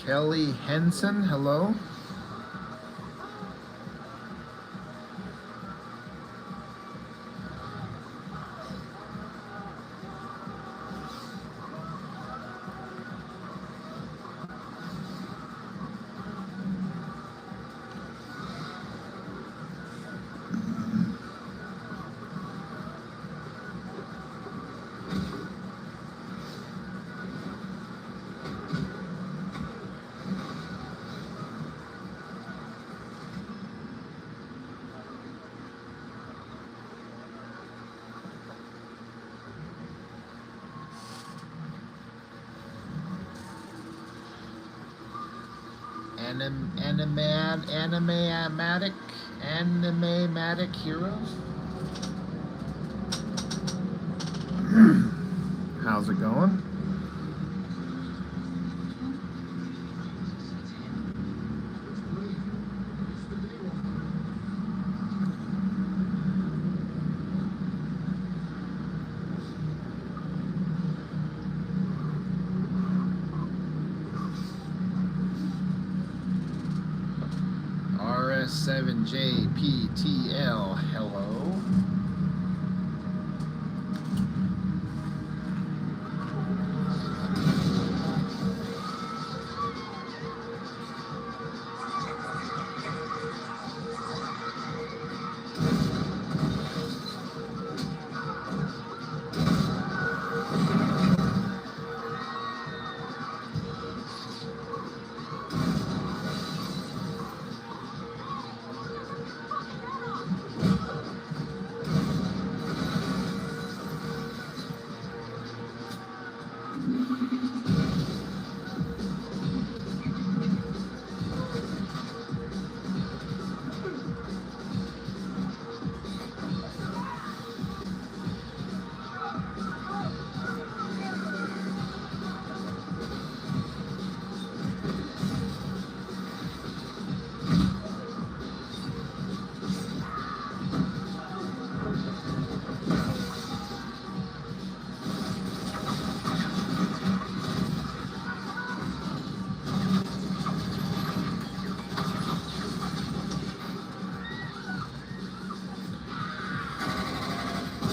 Kelly Henson, hello. Animematic heroes. How's it going? RS7JPTL, hello.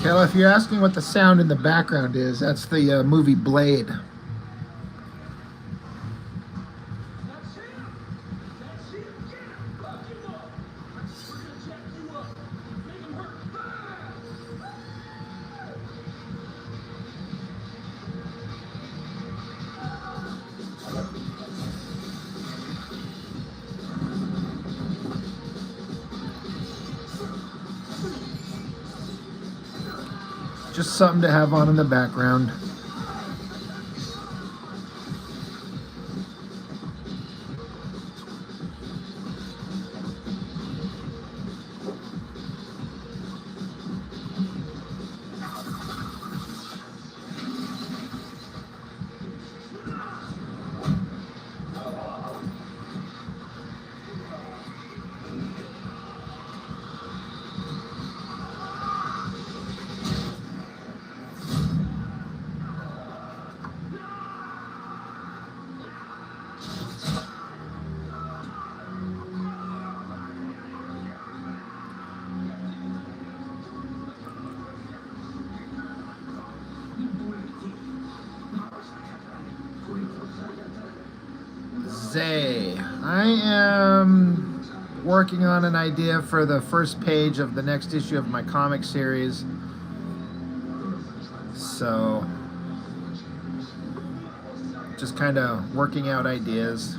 Kel, if you're asking what the sound in the background is, that's the movie Blade. Just something to have on in the background. Zay, I am working on an idea for the first page of the next issue of my comic series. So, just kind of working out ideas.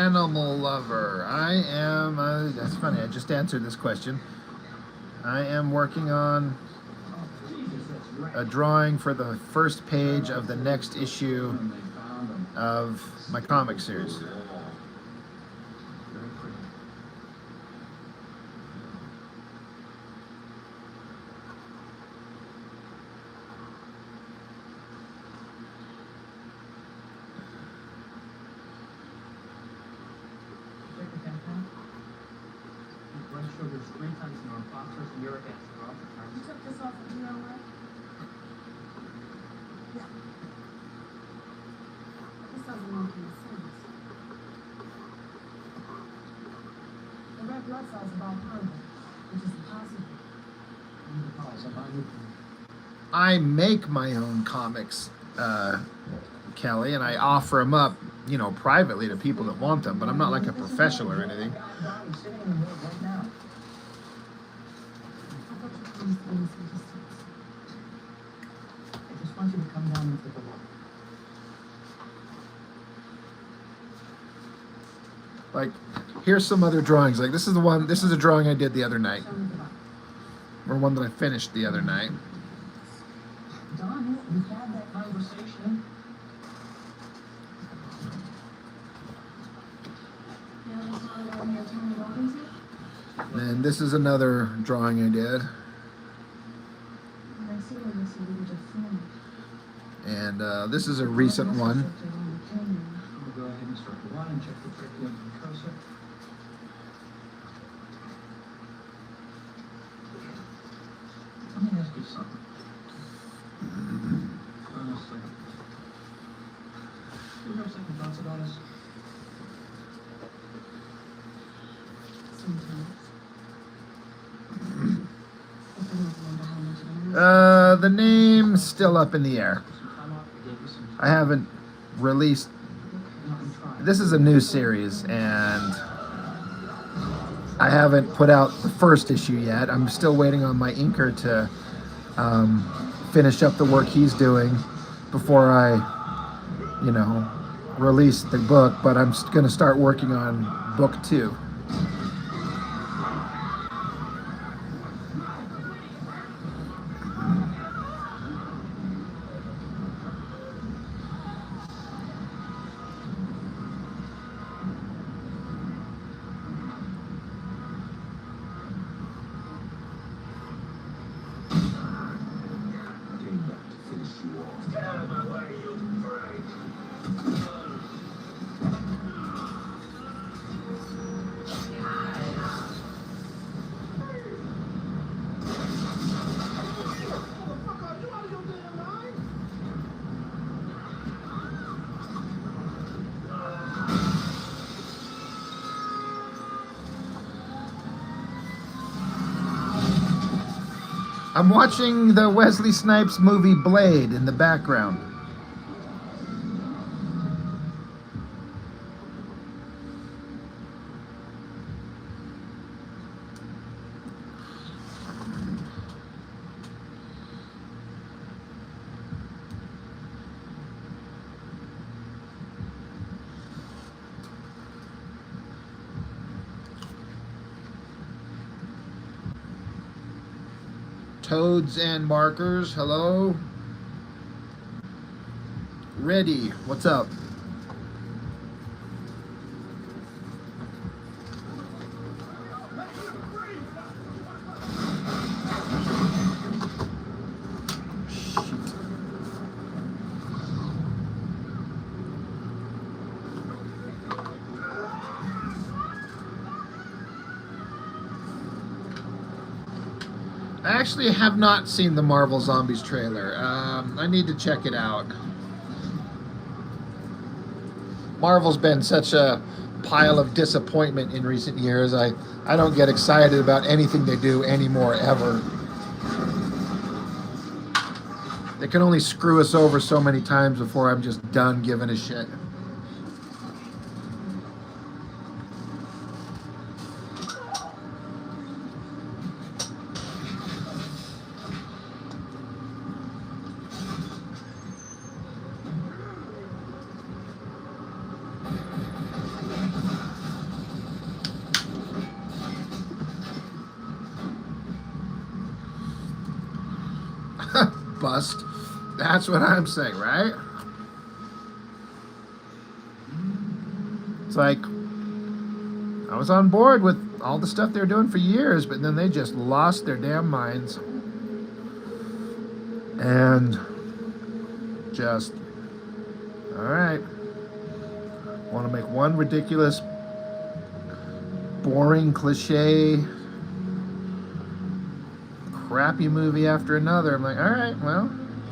animal lover. I am, that's funny, I just answered this question. I am working on a drawing for the first page of the next issue of my comic series. Blood sugar is 3 times more, phosphorus and uric acid are off the charts. You took this off of your way? Yeah. This doesn't make any sense. The red blood cells are bipolar, which is impossible. I make my own comics, Kelly, and I offer them up, you know, privately to people that want them, but I'm not like a professional or anything. I just want you to come down and take a look. Like, here's some other drawings. Like, this is a drawing I did the other night, or one that I finished the other night. Don, we've had that conversation. And this is another drawing I did. And this is a recent one. We'll go ahead and start the line and check the tracheal mucosa. Let me ask you something. Honestly. Do you have second thoughts about us? The name's still up in the air. I haven't released. This is a new series, and I haven't put out the first issue yet. I'm still waiting on my inker to finish up the work he's doing before I, you know, release the book. But I'm going to start working on book 2. I'm watching the Wesley Snipes movie Blade in the background. Toads and markers, hello. Ready, what's up? I actually have not seen the Marvel Zombies trailer. I need to check it out. Marvel's been such a pile of disappointment in recent years. I don't get excited about anything they do anymore, ever. They can only screw us over so many times before I'm just done giving a shit. Bust. That's what I'm saying, right? It's like I was on board with all the stuff they were doing for years, but then they just lost their damn minds. And just, all right, want to make one ridiculous, boring, cliche, crappy movie after another. I'm like, all right, well,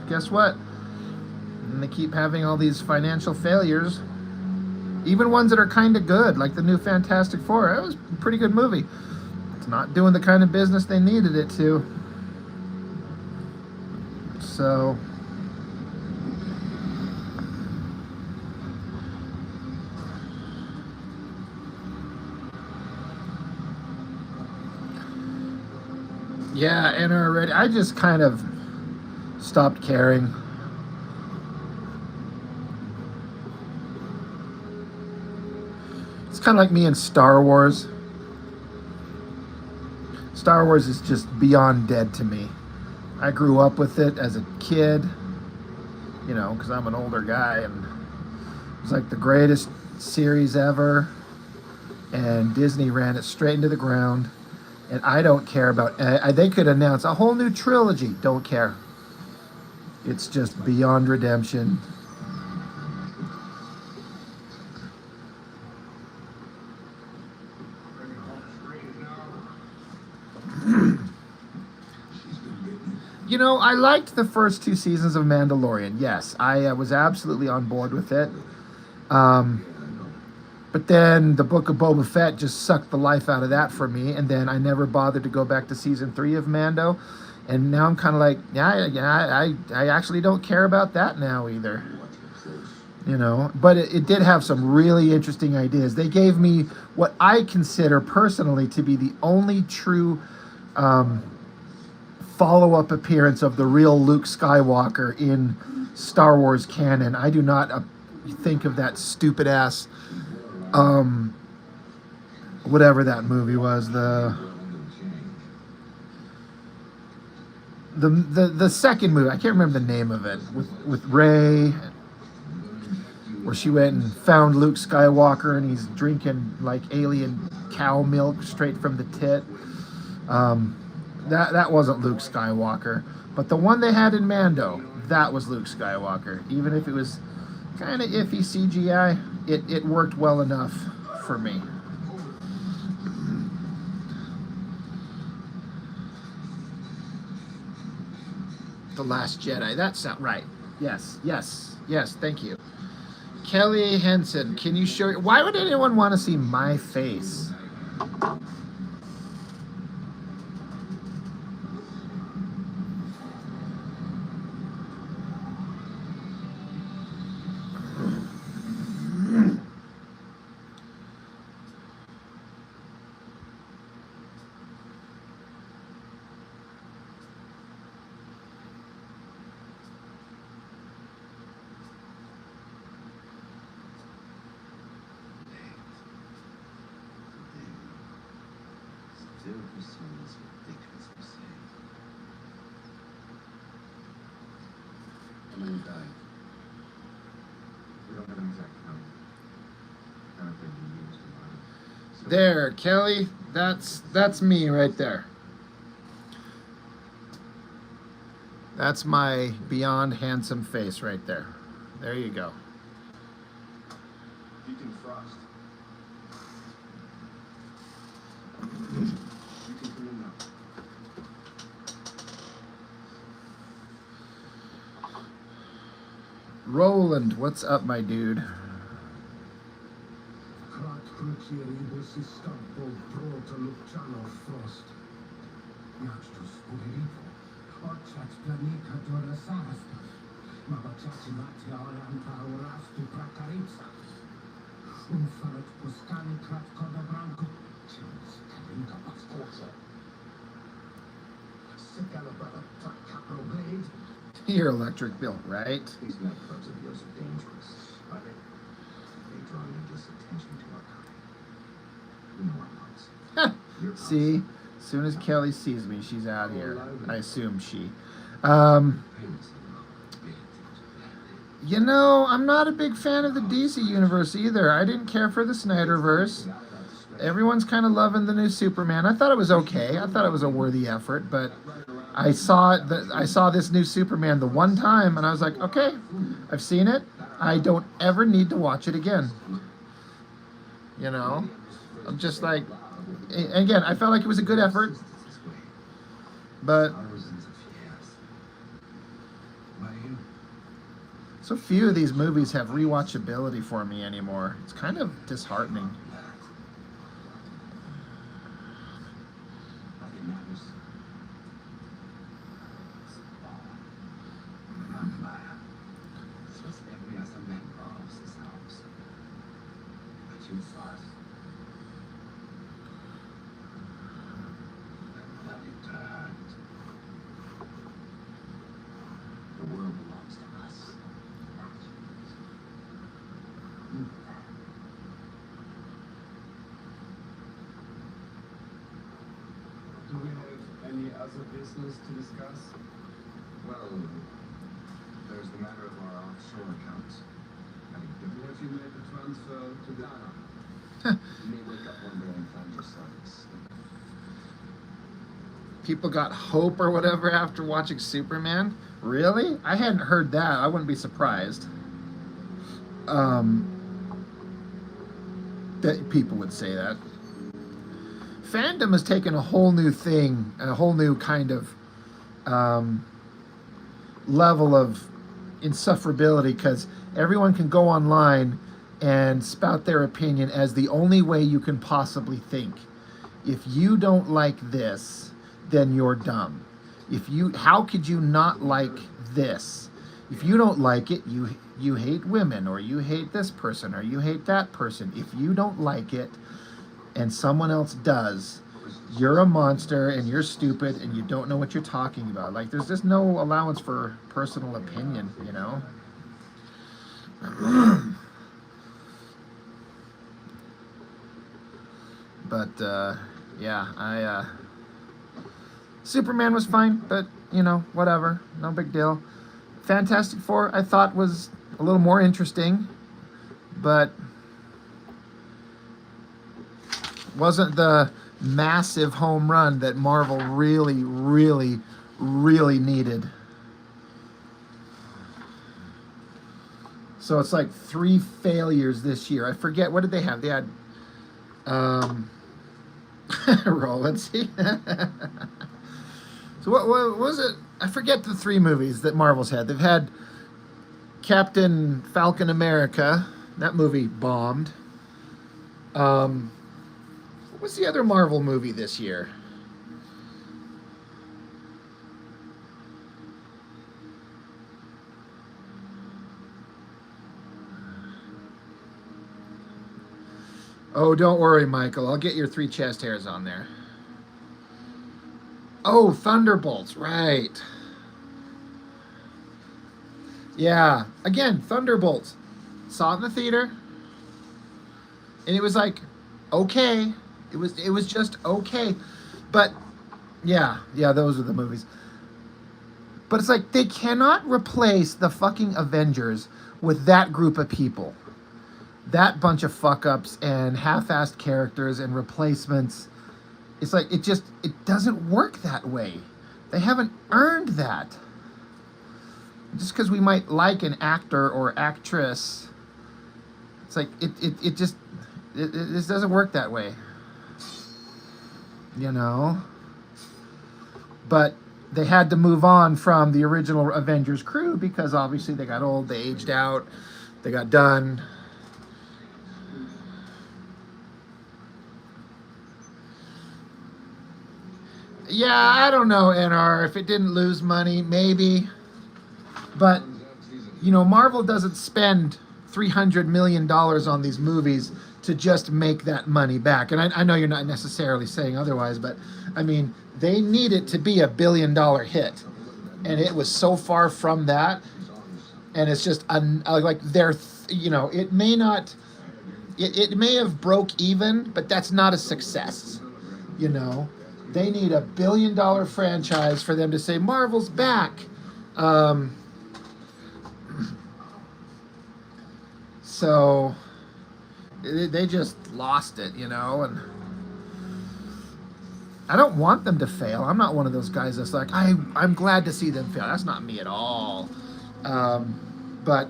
guess what? And they keep having all these financial failures. Even ones that are kind of good, like the new Fantastic Four. It was a pretty good movie. It's not doing the kind of business they needed it to. So, yeah, and already I just kind of stopped caring. It's kind of like me in Star Wars. Star Wars is just beyond dead to me. I grew up with it as a kid, you know, because I'm an older guy, and it was like the greatest series ever. And Disney ran it straight into the ground. And I don't care about. They could announce a whole new trilogy. Don't care. It's just beyond redemption. You know, I liked the first 2 seasons of Mandalorian. Yes, I was absolutely on board with it. But then the Book of Boba Fett just sucked the life out of that for me, and then I never bothered to go back to season 3 of Mando, and now I'm kind of like, I actually don't care about that now either. You know, but it did have some really interesting ideas. They gave me what I consider personally to be the only true follow-up appearance of the real Luke Skywalker in Star Wars canon. I do not think of that stupid ass whatever that movie was, the second movie. I can't remember the name of it, with Rey, where she went and found Luke Skywalker and he's drinking like alien cow milk straight from the tit. That wasn't Luke Skywalker, but the one they had in Mando, that was Luke Skywalker. Even if it was kind of iffy CGI, it worked well enough for me. The Last Jedi. That sounds right. Yes. Thank you. Kelly Henson, can you show? Why would anyone want to see my face? How many died? We don't have an exact count. Kind of been used in mind. So There, Kelly. That's me right there. That's my beyond handsome face right there. There you go. Deacon Frost. You can come in now. Roland, what's up, my dude? Your electric bill, right? These nightclubs of yours are dangerous. Are they? They draw needless attention to our kind. We know our parts. Your See, as soon as Kelly sees me, she's out here. I assume she. Um, you know, I'm not a big fan of the DC universe either. I didn't care for the Snyderverse. Everyone's kind of loving the new Superman. I thought it was okay. I thought it was a worthy effort, but I saw this new Superman the one time, and I was like, okay, I've seen it. I don't ever need to watch it again. You know, I'm just like, again, I felt like it was a good effort, but so few of these movies have rewatchability for me anymore. It's kind of disheartening. The world belongs to us. Do we have any other business to discuss? Well, there's the matter of our offshore accounts. Have you made the transfer to the... You may wake up one day and find yourself asleep. People got hope or whatever after watching Superman. Really? I hadn't heard that. I wouldn't be surprised. That people would say that. Fandom has taken a whole new thing, a whole new kind of level of insufferability, because everyone can go online and spout their opinion as the only way you can possibly think. If you don't like this, then you're dumb. How could you not like this? If you don't like it, you hate women, or you hate this person, or you hate that person. If you don't like it and someone else does, you're a monster and you're stupid and you don't know what you're talking about. Like, there's just no allowance for personal opinion, you know? But yeah, Superman was fine, but you know, whatever, no big deal. Fantastic Four, I thought, was a little more interesting, but wasn't the massive home run that Marvel really, really, really needed. So it's like 3 failures this year. I forget, what did they have? They had roll, let's see. So what was it? I forget the 3 movies that Marvel's had. They've had Captain Falcon America. That movie bombed. What's the other Marvel movie this year? Oh, don't worry, Michael. I'll get your 3 chest hairs on there. Oh, Thunderbolts, right. Yeah, again, Thunderbolts. Saw it in the theater, and it was like, okay. It was just okay. But yeah, those are the movies. But it's like, they cannot replace the fucking Avengers with that group of people. That bunch of fuck-ups and half-assed characters and replacements. It's like, it doesn't work that way. They haven't earned that. Just because we might like an actor or actress, it's like, it just doesn't work that way. You know? But they had to move on from the original Avengers crew because obviously they got old, they aged out, they got done. Yeah, I don't know, NR. If it didn't lose money, maybe. But, you know, Marvel doesn't spend $300 million on these movies to just make that money back. And I know you're not necessarily saying otherwise, but, I mean, they need it to be a $1 billion hit. And it was so far from that. And it's just, like, you know, it may not, it may have broke even, but that's not a success, you know? They need a $1 billion franchise for them to say Marvel's back. Um, so they just lost it, and I don't want them to fail. I'm not one of those guys that's like, I'm glad to see them fail. That's not me at all. But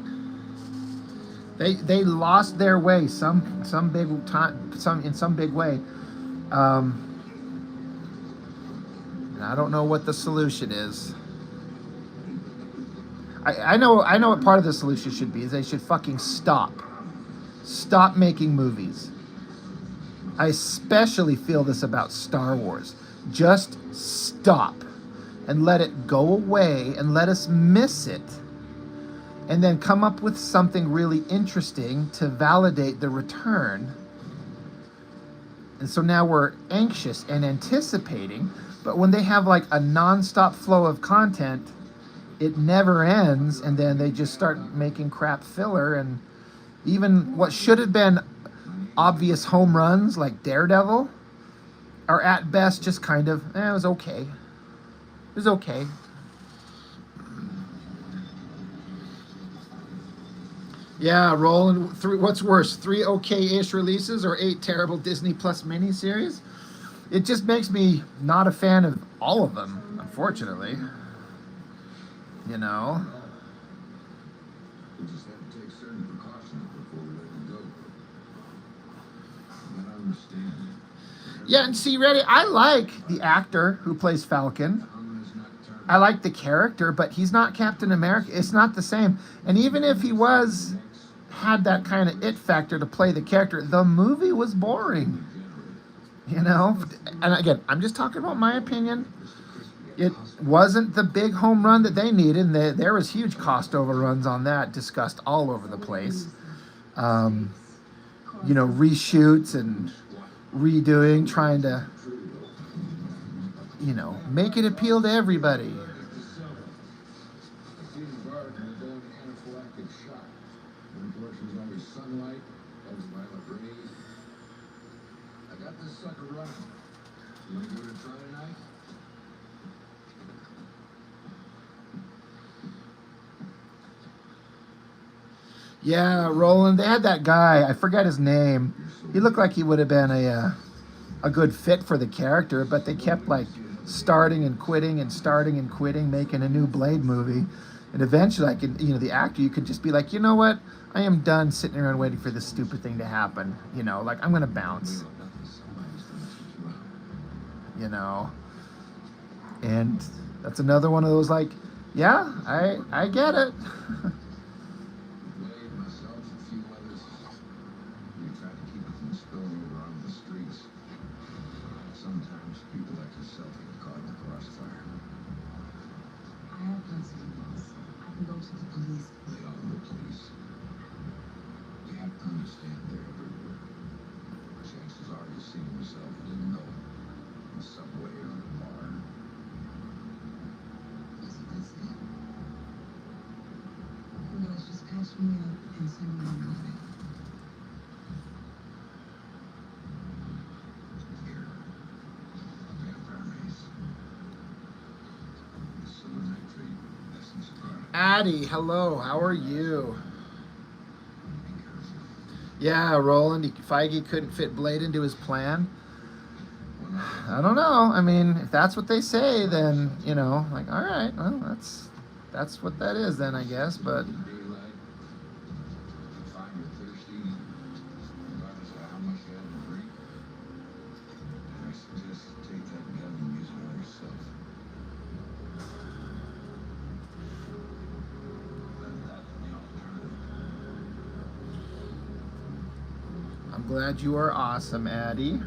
they lost their way some big time, in some big way. And I don't know what the solution is. I know what part of the solution should be is they should fucking stop making movies. I especially feel this about Star Wars. Just stop and let it go away and let us miss it, and then come up with something really interesting to validate the return. And so now we're anxious and anticipating, but when they have like a nonstop flow of content, it never ends, and then they just start making crap filler, and even what should have been obvious home runs like Daredevil are at best just kind of, it was okay. It was okay. Yeah, Roland, what's worse, 3 okay-ish releases or 8 terrible Disney Plus miniseries? It just makes me not a fan of all of them, unfortunately. We just have to take certain precautions before we let them go. I understand. Yeah, and see, Reddy, I like the actor who plays Falcon. I like the character, but he's not Captain America. It's not the same. And even if he had that kind of it factor to play the character, the movie was boring. And again, I'm just talking about my opinion. It wasn't the big home run that they needed. There was huge cost overruns on that, discussed all over the place. Reshoots and redoing, trying to, make it appeal to everybody. Sunlight, ultraviolet rays. I got this sucker running. You want to give it a try tonight? Yeah, Roland, they had that guy, I forget his name. He looked like he would have been a good fit for the character, but they kept starting and quitting, making a new Blade movie. And eventually, the actor, you could just be like, you know what? I am done sitting around waiting for this stupid thing to happen. I'm going to bounce. And that's another one of those yeah, I get it. Blade, myself, a few others. We try to keep it from spilling over onto the streets. Sometimes people like yourself get caught in the crossfire. I have plenty of those. I can go to the police. They are the police. You have to understand they're everywhere. Chances are you've seen them yourself and didn't know. In the subway or in a bar. That's what they say. You guys just patch me up and send me my money. Here. Vampire maze. The silver nitrate essence of our. Addie, hello, how are you? Be careful. Yeah, Roland, Feige couldn't fit Blade into his plan. I don't know. I mean, if that's what they say, then, all right, well, that's what that is then, I guess, but... Daylight. You find you're thirsty, regardless of how much you had to drink. I suggest you take that gun and use it on yourself. That's the alternative. I'm glad you are awesome, Addie.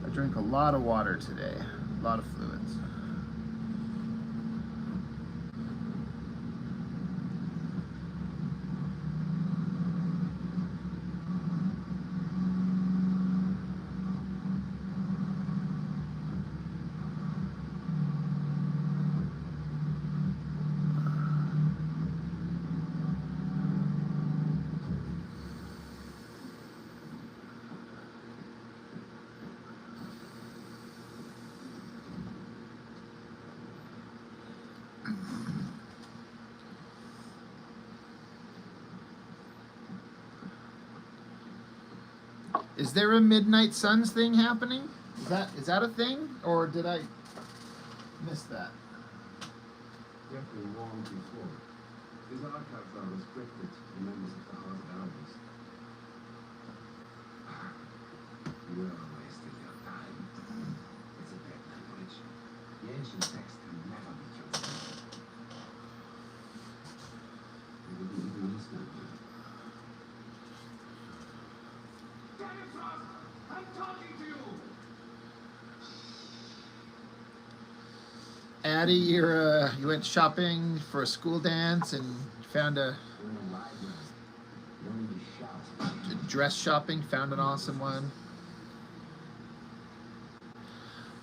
I drink a lot of water today, a lot of fluids. Is there a Midnight Suns thing happening? Is that a thing, or did I miss that? Definitely long before. His archives are restricted to members of the House of Elders. You are wasting your time. It's a bad language. The ancient text can never be translated. You wouldn't even understand me. Damn it, Frost! I'm talking to you! Addie, you went shopping for a school dance and found a We're in a library. You don't need to shout. dress shopping, found an awesome one.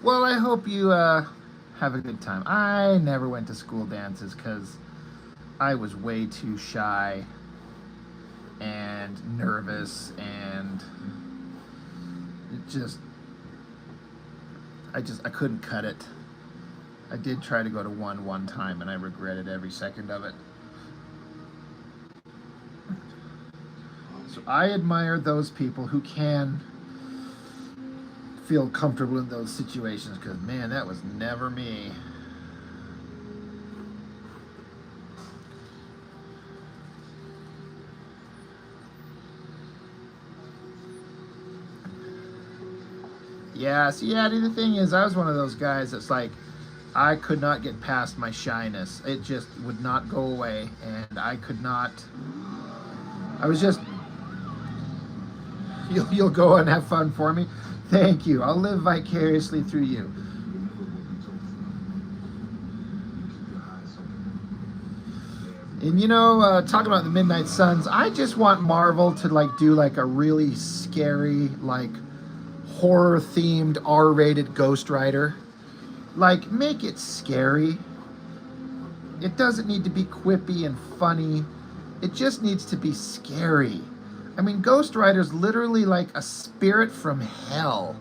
Well, I hope you have a good time. I never went to school dances because I was way too shy and nervous, and I couldn't cut it. I did try to go to one time, and I regretted every second of it. So I admire those people who can feel comfortable in those situations, because man, that was never me. Yeah, see, Addie, the thing is, I was one of those guys that's like, I could not get past my shyness. It just would not go away, and I could not. I was just. You'll go and have fun for me. Thank you. I'll live vicariously through you. And you know, talking about the Midnight Suns, I just want Marvel to like do like a really scary, like horror themed R-rated Ghost Rider. Like, make it scary. It doesn't need to be quippy and funny. It just needs to be scary. I mean, Ghost Rider's literally like a spirit from hell.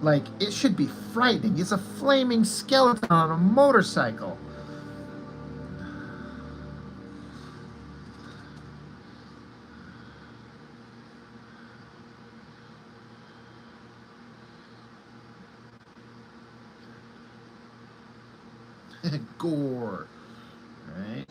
Like, it should be frightening. It's a flaming skeleton on a motorcycle. Gore, right?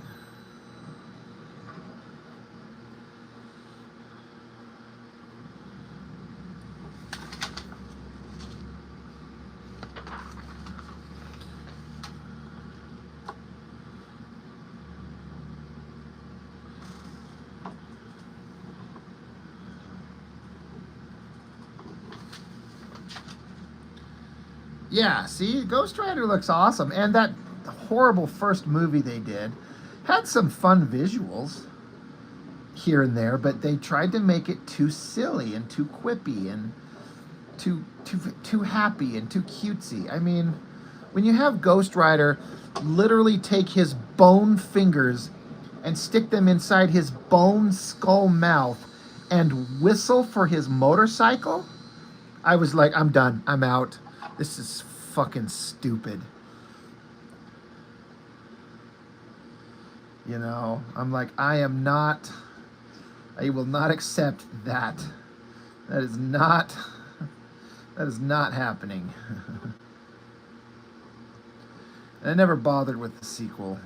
Yeah, see, Ghost Rider looks awesome, and that horrible first movie they did had some fun visuals here and there, but they tried to make it too silly and too quippy and too happy and too cutesy. I mean, when you have Ghost Rider literally take his bone fingers and stick them inside his bone skull mouth and whistle for his motorcycle, I was like, I'm done. I'm out. This is fucking stupid. You know, I'm like, I will not accept that. That is not happening. And I never bothered with the sequel.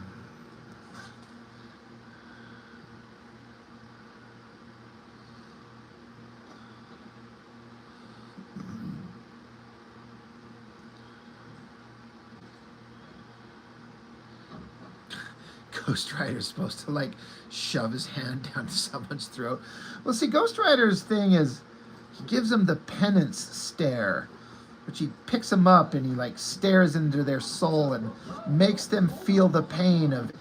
Ghost Rider's supposed to like shove his hand down someone's throat. Well, see, Ghost Rider's thing is he gives them the penance stare, which he picks them up and he like stares into their soul and makes them feel the pain of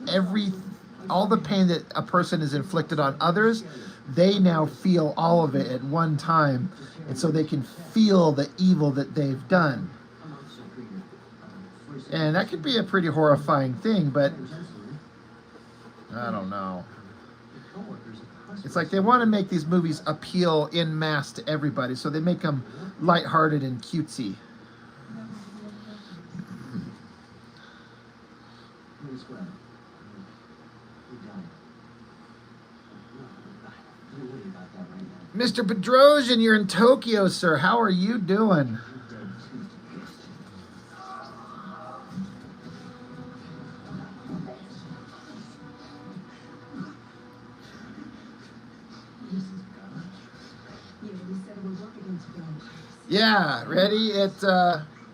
all the pain that a person has inflicted on others. They now feel all of it at one time, and so they can feel the evil that they've done. And that could be a pretty horrifying thing, but I don't know. It's like they want to make these movies appeal en masse to everybody, so they make them lighthearted and cutesy. Mr. Bedrosian, you're in Tokyo, sir. How are you doing? Yeah, we said we're working together. Yeah, ready?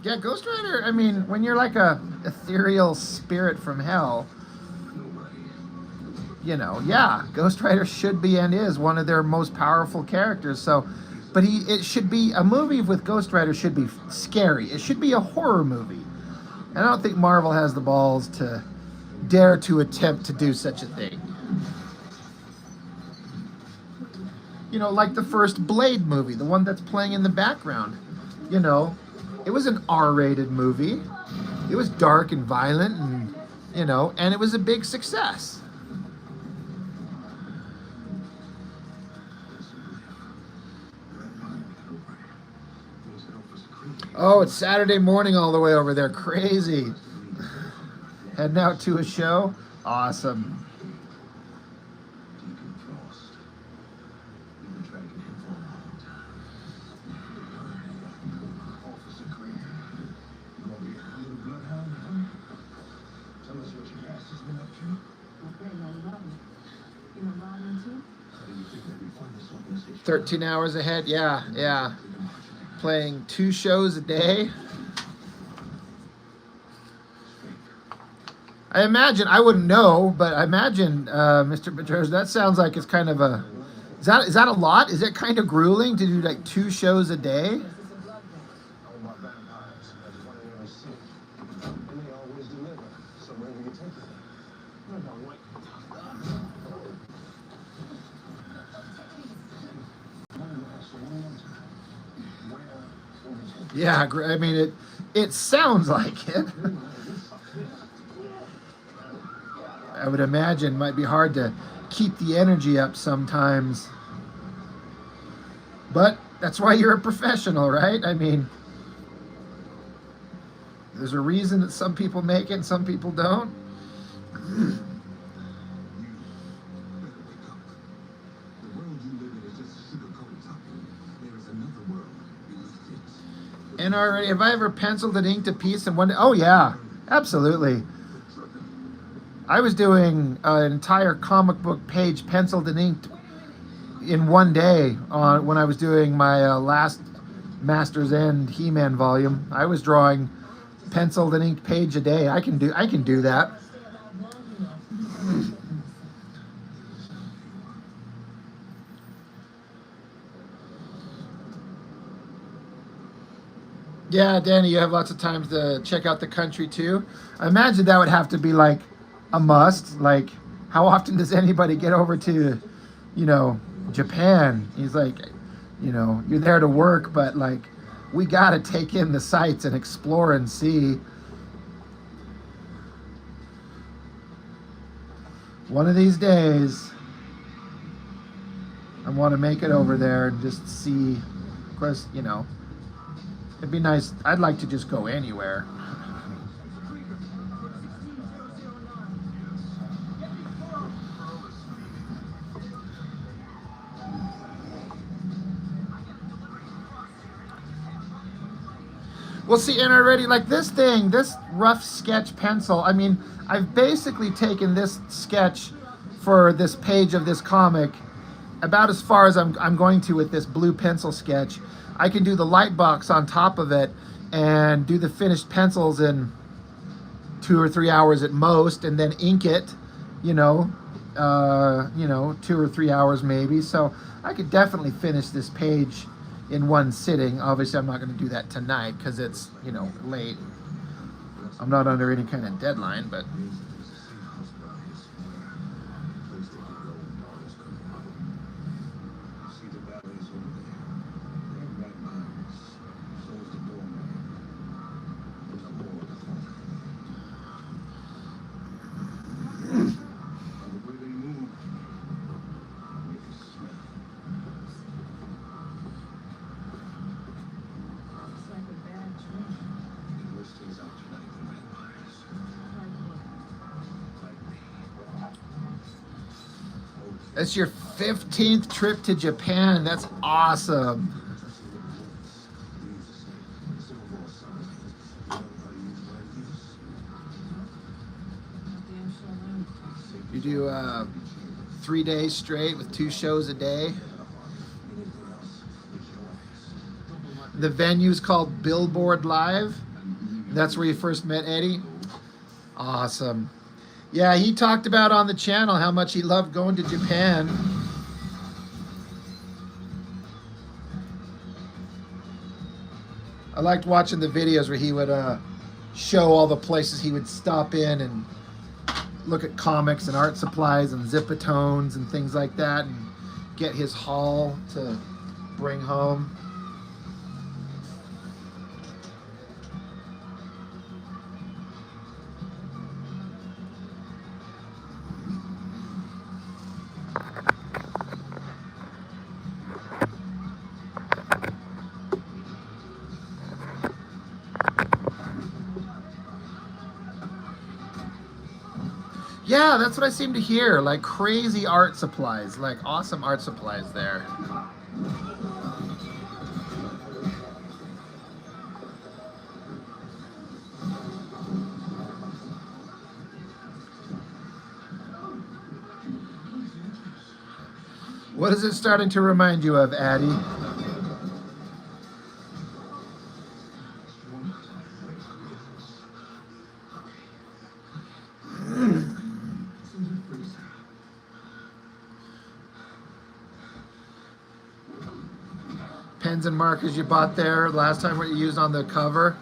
Yeah, Ghost Rider, I mean, when you're like a ethereal spirit from hell, you know, yeah, Ghost Rider should be and is one of their most powerful characters. So, but it should be a movie with Ghost Rider should be scary. It should be a horror movie. And I don't think Marvel has the balls to dare to attempt to do such a thing. You know, like the first Blade movie, the one that's playing in the background. You know, it was an R-rated movie. It was dark and violent, and you know, and it was a big success. Oh, it's Saturday morning all the way over there. Crazy. Heading out to a show. Awesome. Deacon Frost. We've been tracking him for a long time. Officer Green. You gonna be a little bloodhound, huh? Tell us what your master's been up to. Okay, I love it. You know Rodman too? How do you think that we find this organization? 13 hours ahead. Yeah, yeah. Playing 2 shows a day. I imagine, I wouldn't know, but I imagine, Mr. Petros, that sounds like it's kind of a, is that a lot? Is it kind of grueling to do like 2 shows a day? All my vampires. That's one I never see. And they always deliver. So where will you take them? No, no, wait. Yeah, I mean, it sounds like it. I would imagine it might be hard to keep the energy up sometimes. But that's why you're a professional, right? I mean, there's a reason that some people make it and some people don't. And already, have I ever penciled and inked a piece in one day? Oh yeah, absolutely. I was doing an entire comic book page penciled and inked in one day when I was doing my last Master's End He-Man volume. I was drawing penciled and inked page a day. I can do that. Yeah, Danny, you have lots of times to check out the country too. I imagine that would have to be like a must. Like, how often does anybody get over to, you know, Japan? He's like, you know, you're there to work, but like, we gotta take in the sights and explore and see. One of these days, I want to make it over there and just see. Of course, you know, it'd be nice. I'd like to just go anywhere. Well, see, and already, like this thing, this rough sketch pencil, I mean, I've basically taken this sketch for this page of this comic about as far as I'm going to with this blue pencil sketch. I can do the light box on top of it and do the finished pencils in 2 or 3 hours at most, and then ink it, you know, 2 or 3 hours maybe. So I could definitely finish this page in one sitting. Obviously, I'm not going to do that tonight because it's, you know, late. I'm not under any kind of deadline, but It's like a bad dream. that's your 15th trip to Japan. That's awesome. You do 3 days straight with 2 shows a day. The venue's called Billboard Live. That's where you first met Eddie. Awesome. Yeah, he talked about on the channel how much he loved going to Japan. I liked watching the videos where he would show all the places he would stop in and look at comics and art supplies and Zipatones and things like that and get his haul to bring home. Yeah, that's what I seem to hear. Like crazy art supplies, like awesome art supplies there. What is it starting to remind you of, Addie? Pens and markers you bought there last time, what you used on the cover.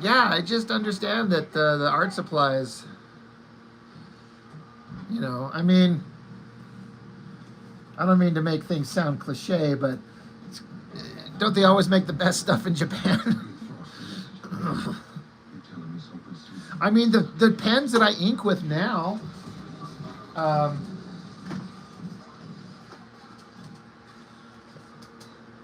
Yeah, I just understand that the art supplies, you know, I mean, I don't mean to make things sound cliche, but don't they always make the best stuff in Japan? I mean, the pens that I ink with now,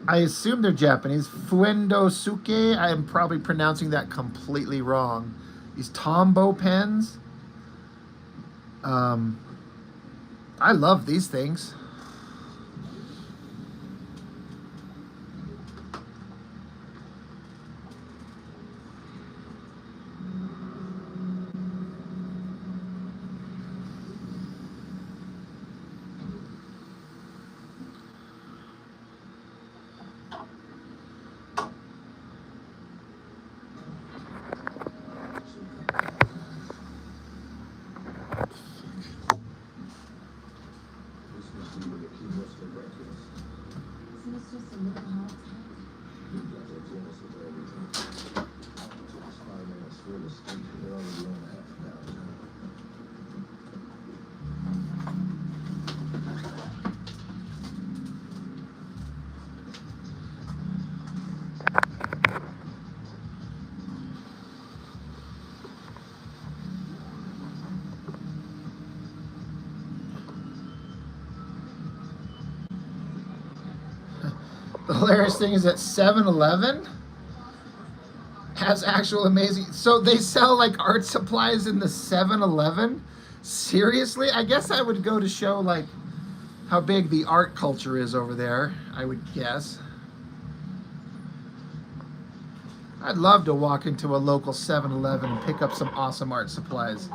I assume they're Japanese. Fuendosuke, I am probably pronouncing that completely wrong. These Tombow pens. I love these things. Isn't this just a little hot? The hilarious thing is that 7-Eleven has actual amazing... So they sell like art supplies in the 7-Eleven? Seriously? I guess I would go to show like how big the art culture is over there, I would guess. I'd love to walk into a local 7-Eleven and pick up some awesome art supplies.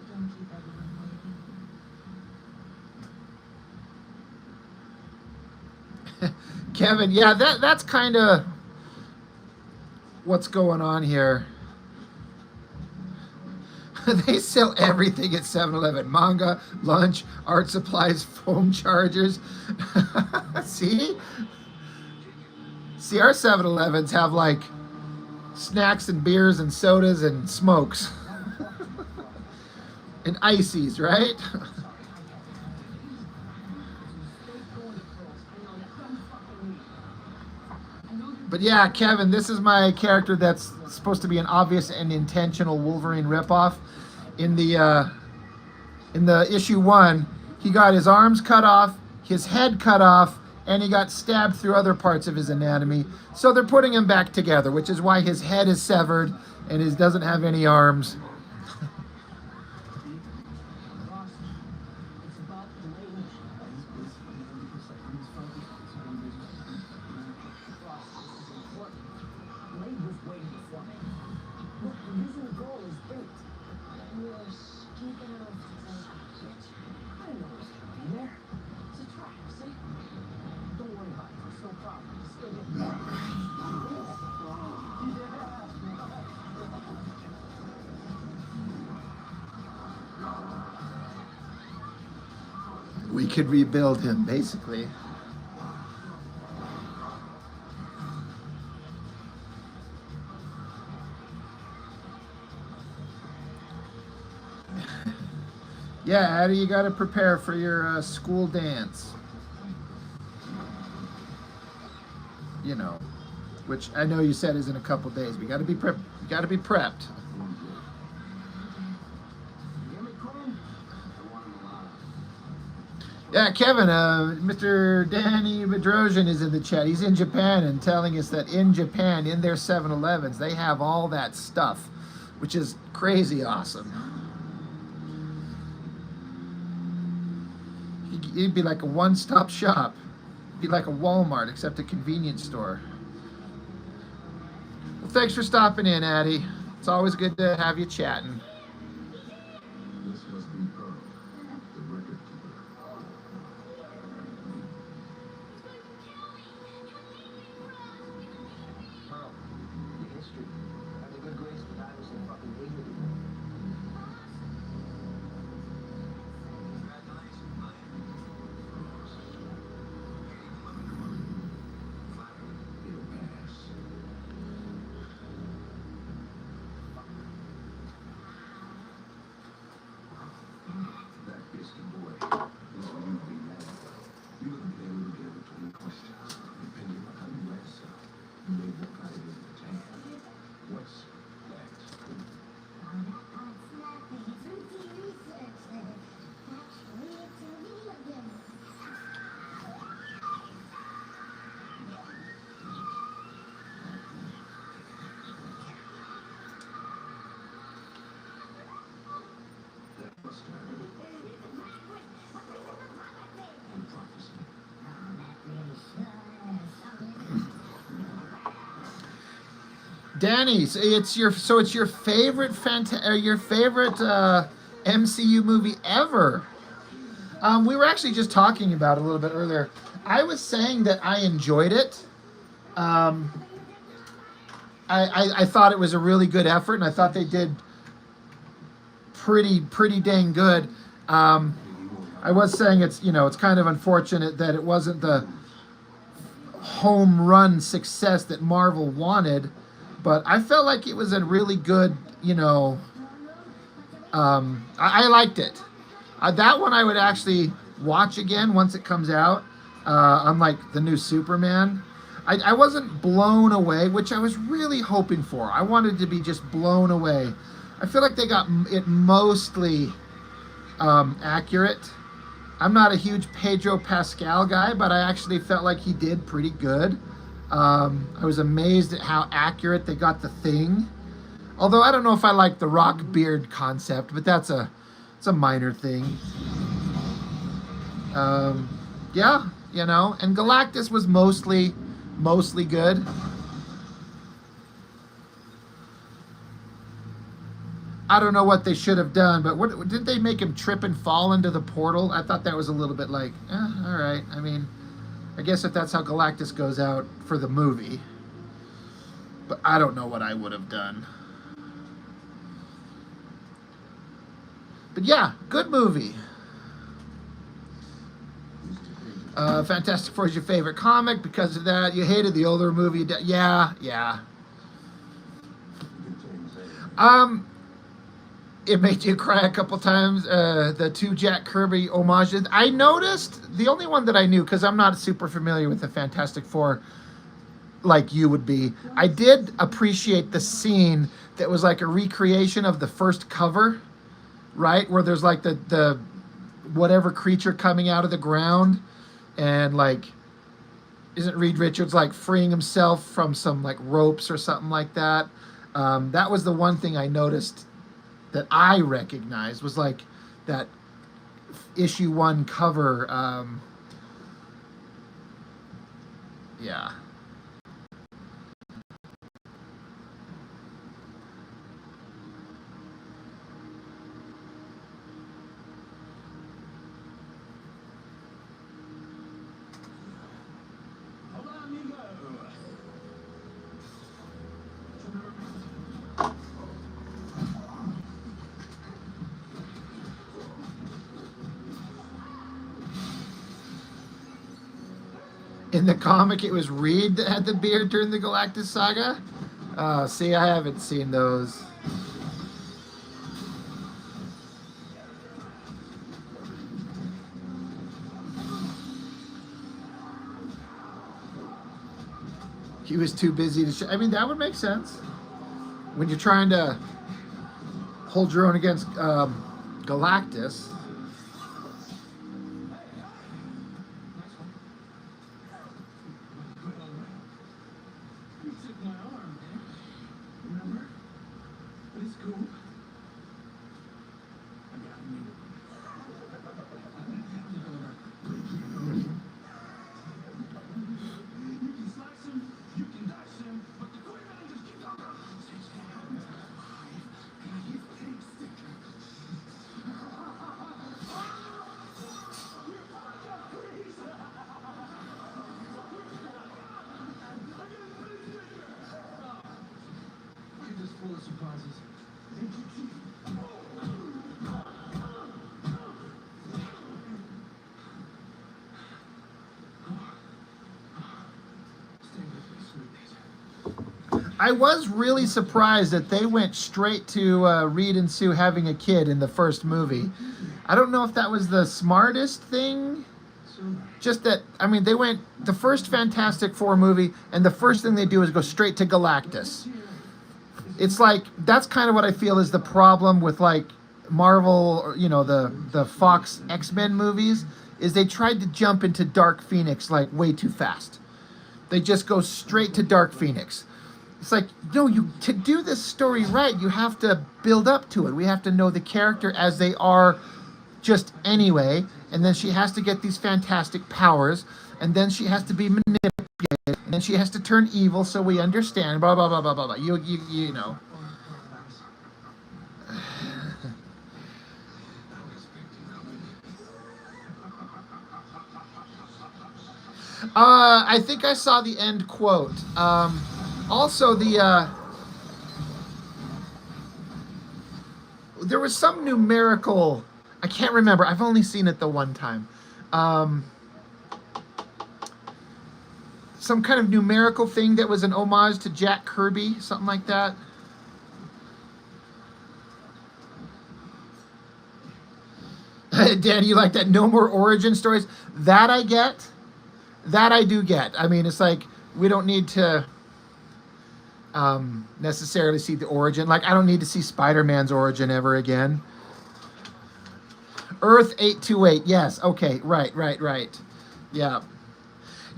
Don't keep everyone waiting. Kevin, yeah, that's kind of what's going on here. They sell everything at 7-Eleven. Manga, lunch, art supplies, phone chargers. See? See, our 7-Elevens have like snacks and beers and sodas and smokes. And ices, right? But yeah, Kevin, this is my character that's supposed to be an obvious and intentional Wolverine ripoff. In the issue 1, he got his arms cut off, his head cut off, and he got stabbed through other parts of his anatomy. So they're putting him back together, which is why his head is severed and he doesn't have any arms. Ross, it's about Blade. Ross, this is important. Blade was waiting for me. Look, the usual goal is bait. You're stupid enough to tell shit. I didn't know it was gonna be there. It's a trap, see? Don't worry about it. It's no problem. Just stay in. We could rebuild him, basically. Yeah, Addie, you got to prepare for your school dance. You know, which I know you said is in a couple days. We got to be prep. You got to be prepped. Yeah, Kevin, Mr. Danny Bedrosian is in the chat. He's in Japan and telling us that in Japan, in their 7-Elevens, they have all that stuff, which is crazy awesome. It'd be like a one-stop shop. It'd be like a Walmart, except a convenience store. Well, thanks for stopping in, Addie. It's always good to have you chatting. This must be Pearl, the record keeper. Pearl, the history. And the good grades, but I was in fucking dignity. It'll pass. That biscuit boy. This one you'll be mad at. You look at them together 20 questions. Depending on how you answer, you may walk out of here with a tan. What's that? That must have been prophecy. Danny, so it's your favorite MCU movie ever. We were actually just talking about it a little bit earlier. I was saying that I enjoyed it. I thought it was a really good effort, and I thought they did pretty dang good. I was saying it's kind of unfortunate that it wasn't the home run success that Marvel wanted, but I felt like it was a really good, I liked it. That one I would actually watch again once it comes out, unlike the new Superman. I wasn't blown away, which I was really hoping for. I wanted to be just blown away. I feel like they got it mostly accurate. I'm not a huge Pedro Pascal guy, but I actually felt like he did pretty good. I was amazed at how accurate they got the Thing. Although I don't know if I like the rock beard concept, but it's a minor thing. Yeah, and Galactus was mostly good. I don't know what they should have done, but what did they make him trip and fall into the portal? I thought that was a little bit like, all right. I mean, I guess if that's how Galactus goes out for the movie. But I don't know what I would have done. But yeah, good movie. Fantastic Four is your favorite comic because of that. You hated the older movie. Yeah. It made you cry a couple times. The two Jack Kirby homages. I noticed, the only one that I knew, because I'm not super familiar with the Fantastic Four like you would be, I did appreciate the scene that was like a recreation of the first cover, right? Where there's like the whatever creature coming out of the ground, and like isn't Reed Richards like freeing himself from some like ropes or something like that? That was the one thing I noticed that I recognized was like that issue 1 cover. Yeah. Hola, amigo. In the comic, it was Reed that had the beard during the Galactus saga. See, I haven't seen those. He was too busy to show. I mean, that would make sense. When you're trying to hold your own against Galactus. You took my arm, man. Remember? But it's cool. I mean, you can slice him, you can dice him, but the Queen just keeps on going. You're just full of surprises. Stay with me, sweeties. I was really surprised that they went straight to Reed and Sue having a kid in the first movie. I don't know if that was the smartest thing. Just that, I mean, they went the first Fantastic Four movie, and the first thing they do is go straight to Galactus. It's like, that's kind of what I feel is the problem with like Marvel, or, you know, the Fox X-Men movies, is they tried to jump into Dark Phoenix like way too fast. They just go straight to Dark Phoenix. It's like, no, to do this story right, you have to build up to it. We have to know the character as they are just anyway, and then she has to get these fantastic powers, and then she has to be manipulated, and then she has to turn evil so we understand, blah, blah, blah, blah, blah, blah. You know. I think I saw the end quote. Also, there was some numerical. I can't remember. I've only seen it the one time. Some kind of numerical thing that was an homage to Jack Kirby, something like that. Dan, you like that? No more origin stories. That I get. That I do get. I mean, it's like we don't need to necessarily see the origin. Like, I don't need to see Spider-Man's origin ever again. Earth 828. Yes. Okay. Right. Yeah.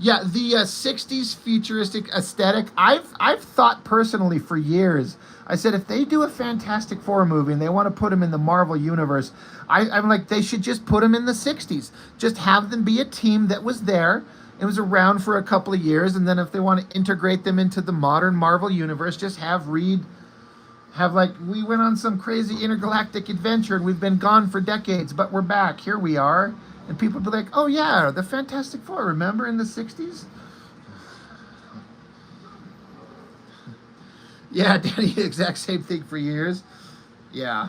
Yeah. The 60s futuristic aesthetic. I've thought personally for years. I said if they do a Fantastic Four movie and they want to put them in the Marvel universe, I'm like, they should just put them in the 60s. Just have them be a team that was there. It was around for a couple of years, and then if they want to integrate them into the modern Marvel universe, just have Reed have like, we went on some crazy intergalactic adventure and we've been gone for decades, but we're back. Here we are. And people be like, oh yeah, the Fantastic Four, remember in the 60s? Yeah, Danny, exact same thing for years. Yeah.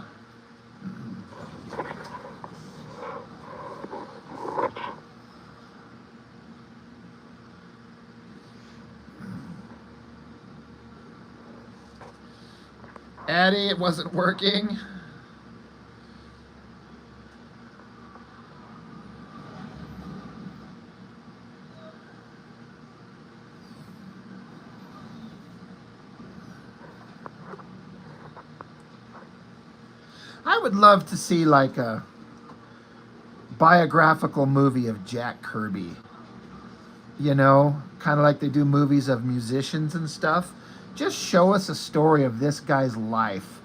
Addie, it wasn't working. I would love to see like a biographical movie of Jack Kirby. you know, kind of like they do movies of musicians and stuff. Just show us a story of this guy's life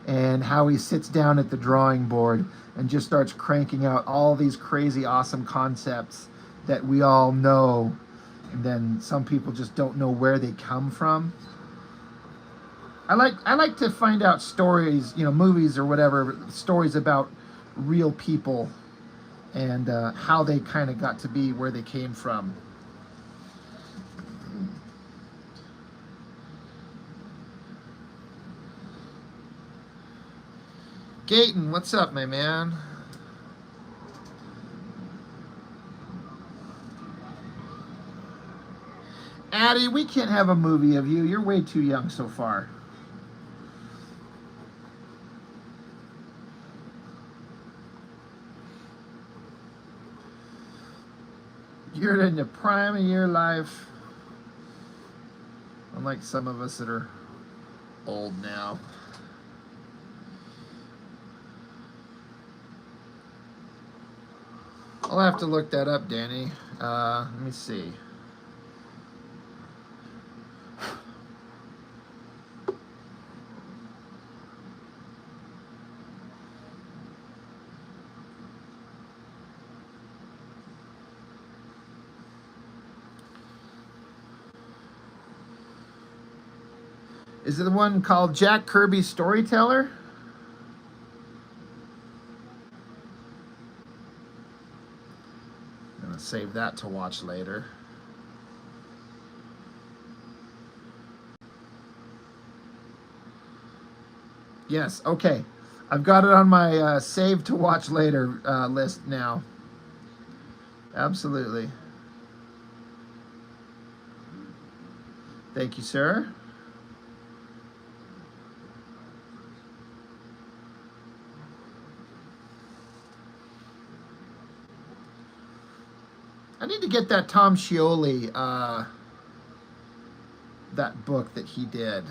and how he sits down at the drawing board and just starts cranking out all these crazy, awesome concepts that we all know. And then some people just don't know where they come from. I like to find out stories, you know, movies or whatever, stories about real people and how they kind of got to be where they came from. Gayton, what's up, my man? Addie, we can't have a movie of you. You're way too young so far. You're in the prime of your life. Unlike some of us that are old now. I'll have to look that up, Danny. Let me see. Is it the one called Jack Kirby Storyteller? I'm gonna save that to watch later. Yes, okay. I've got it on my save to watch later list now. Absolutely. Thank you, sir. I need to get that Tom Scioli, that book that he did.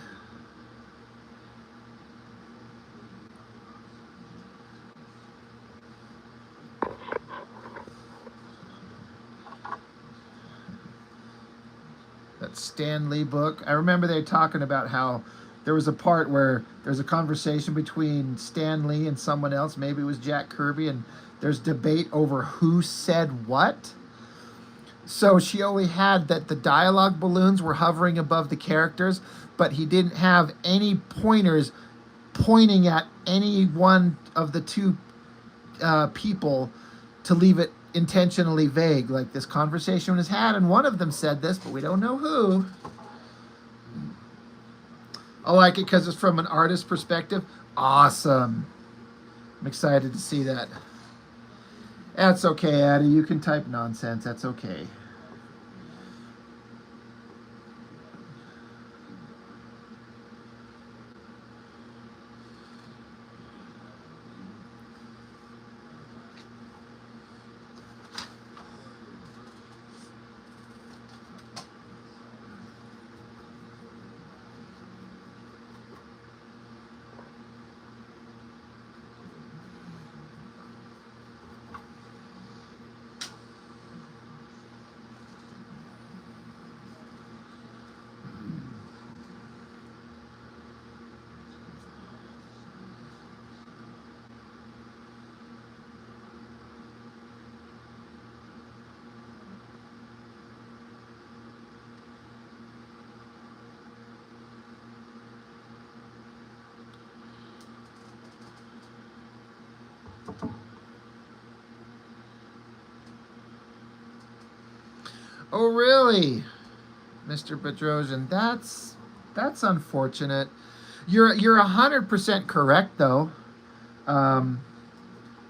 That Stan Lee book. I remember they were talking about how there was a part where there's a conversation between Stan Lee and someone else, maybe it was Jack Kirby, and there's debate over who said what. So Scioli had that the dialogue balloons were hovering above the characters, but he didn't have any pointers pointing at any one of the two people to leave it intentionally vague. Like this conversation was had, and one of them said this, but we don't know who. I like it because it's from an artist's perspective. Awesome. I'm excited to see that. That's okay, Addie. You can type nonsense. That's okay. Oh, really, Mr. Bedrosian? That's unfortunate. You're 100% correct, though.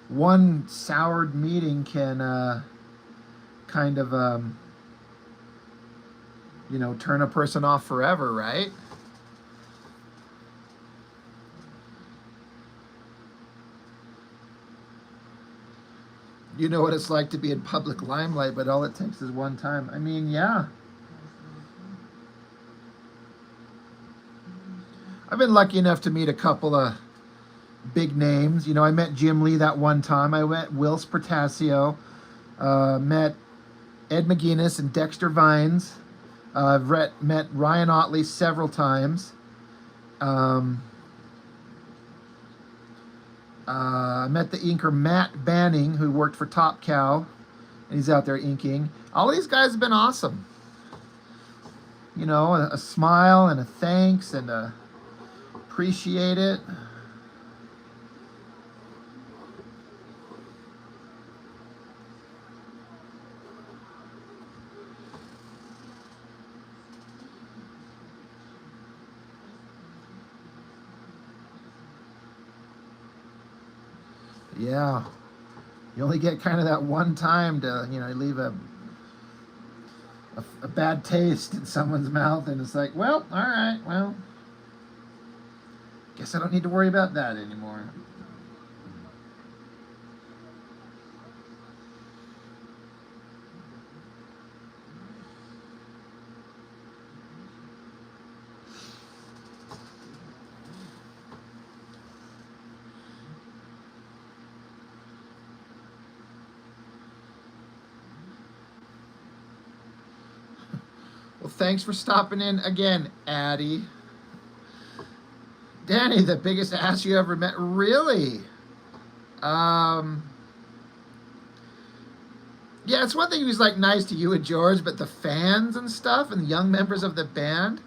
One soured meeting can kind of you know, turn a person off forever, right? You know what it's like to be in public limelight, but all it takes is one time. I mean, yeah. I've been lucky enough to meet a couple of big names. You know, I met Jim Lee that one time. I met Will Spertasio. Met Ed McGuinness and Dexter Vines. I've met Ryan Otley several times. I met the inker Matt Banning, who worked for Top Cow, and he's out there inking. All these guys have been awesome. You know, a smile and a thanks and a appreciate it. Yeah, you only get kind of that one time to, you know, leave a bad taste in someone's mouth, and it's like, well, all right, well, guess I don't need to worry about that anymore. Well, thanks for stopping in again, Addie. Danny, the biggest ass you ever met? Really? Yeah, it's one thing he was like nice to you and George, but the fans and stuff and the young members of the band,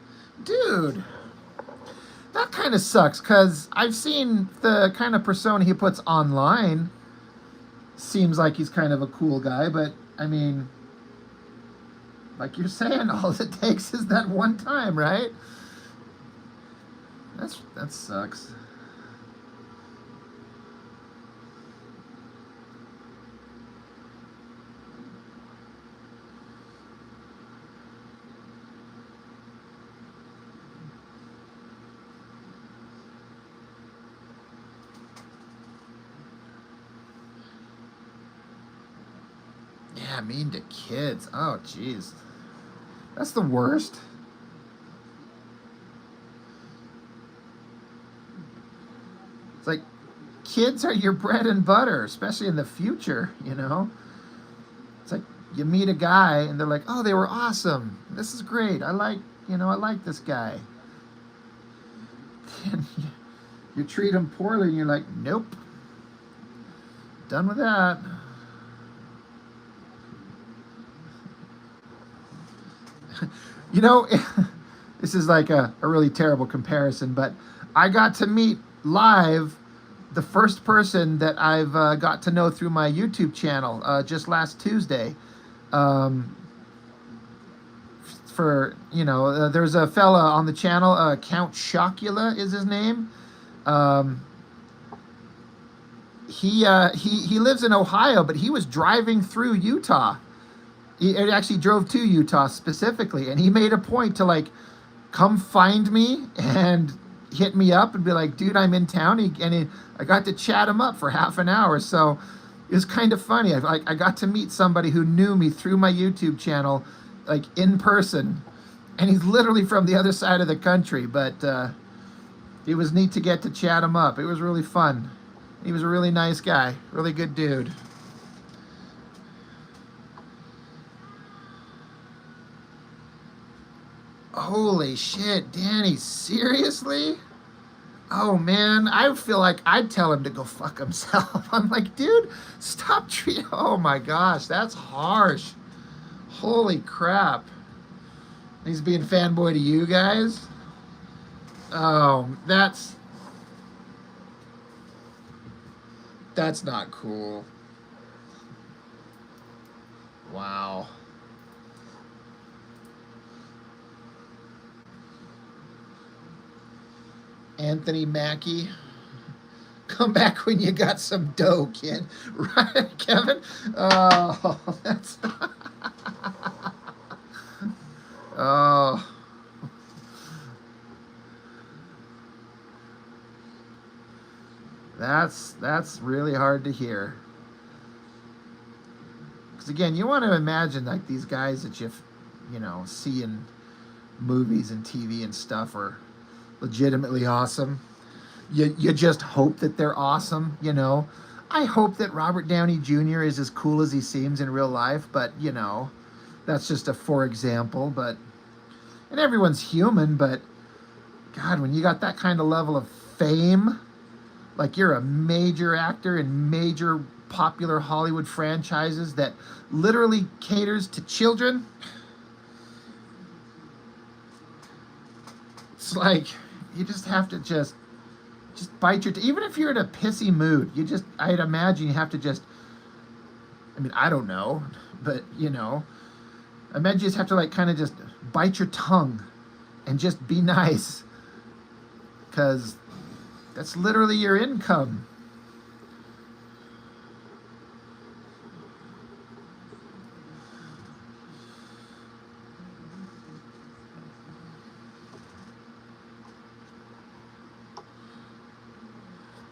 dude, that kind of sucks, because I've seen the kind of persona he puts online. Seems like he's kind of a cool guy, but I mean, like you're saying, all it takes is that one time, right? That sucks. Yeah, mean to kids. Oh, jeez. That's the worst. It's like, kids are your bread and butter, especially in the future, you know? It's like, you meet a guy, and they're like, oh, they were awesome. This is great. I like this guy. And you treat him poorly, and you're like, nope. Done with that. You know, this is like a really terrible comparison, but I got to meet live the first person that I've got to know through my YouTube channel just last Tuesday. There's a fella on the channel, Count Chocula is his name. He lives in Ohio, but he was driving through Utah. He actually drove to Utah specifically, and he made a point to like come find me and hit me up and be like, dude, I'm in town. I got to chat him up for half an hour. So it was kind of funny. I got to meet somebody who knew me through my YouTube channel, like in person, and he's literally from the other side of the country, but it was neat to get to chat him up. It was really fun. He was a really nice guy, really good dude. Holy shit, Danny, seriously? Oh man, I feel like I'd tell him to go fuck himself. I'm like, dude, stop treating. Oh my gosh, that's harsh. Holy crap. He's being fanboy to you guys? Oh, that's not cool. Wow. Anthony Mackie, come back when you got some dough, kid. Right, Kevin? Oh, that's... oh. That's really hard to hear. Because again, you want to imagine like these guys that you see in movies and TV and stuff are legitimately awesome. You just hope that they're awesome, you know. I hope that Robert Downey Jr. is as cool as he seems in real life, but you know, That's just a for example, but and everyone's human, but God, when you got that kind of level of fame, like you're a major actor in major popular Hollywood franchises that literally caters to children, it's like you just have to just bite your even if you're in a pissy mood, I'd imagine you have to just, I mean, I don't know, but you know, I imagine you just have to like kind of just bite your tongue and just be nice, because that's literally your income.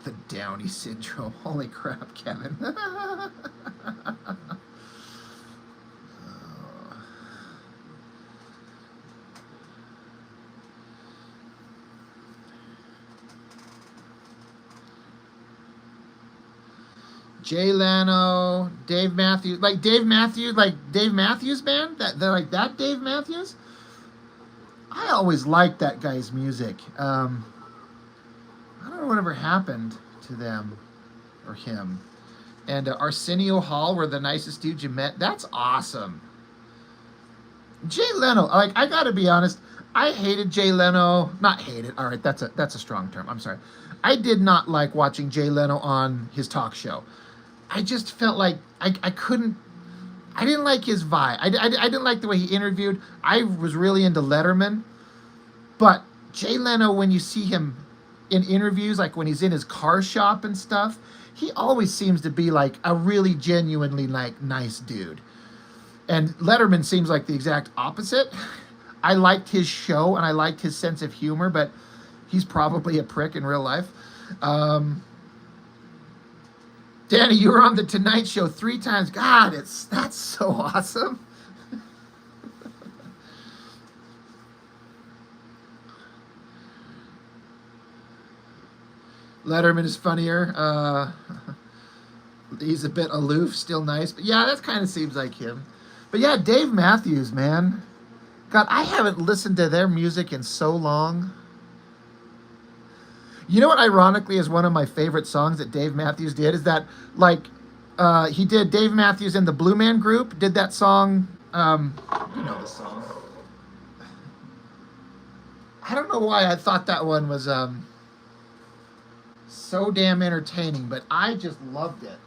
The Downey syndrome. Holy crap, Kevin. Jay Leno, Dave Matthews, like Dave Matthews band, that they're like that Dave Matthews. I always liked that guy's music. I don't know whatever happened to them or him. And Arsenio Hall were the nicest dudes you met. That's awesome. Jay Leno, like I gotta be honest, I hated Jay Leno. Not hated. All right, that's a strong term. I'm sorry. I did not like watching Jay Leno on his talk show. I just felt like I couldn't. I didn't like his vibe. I didn't like the way he interviewed. I was really into Letterman, but Jay Leno, when you see him in interviews, like when he's in his car shop and stuff, he always seems to be like a really genuinely like nice dude. And Letterman seems like the exact opposite. I liked his show and I liked his sense of humor, but he's probably a prick in real life. Danny, you were on the Tonight Show 3 times. God, that's so awesome. Letterman is funnier. He's a bit aloof, still nice. But yeah, that kind of seems like him. But yeah, Dave Matthews, man. God, I haven't listened to their music in so long. You know what, ironically, is one of my favorite songs that Dave Matthews did? Is that, like, he did, Dave Matthews and the Blue Man Group did that song. You know the song. I don't know why I thought that one was so damn entertaining, but I just loved it.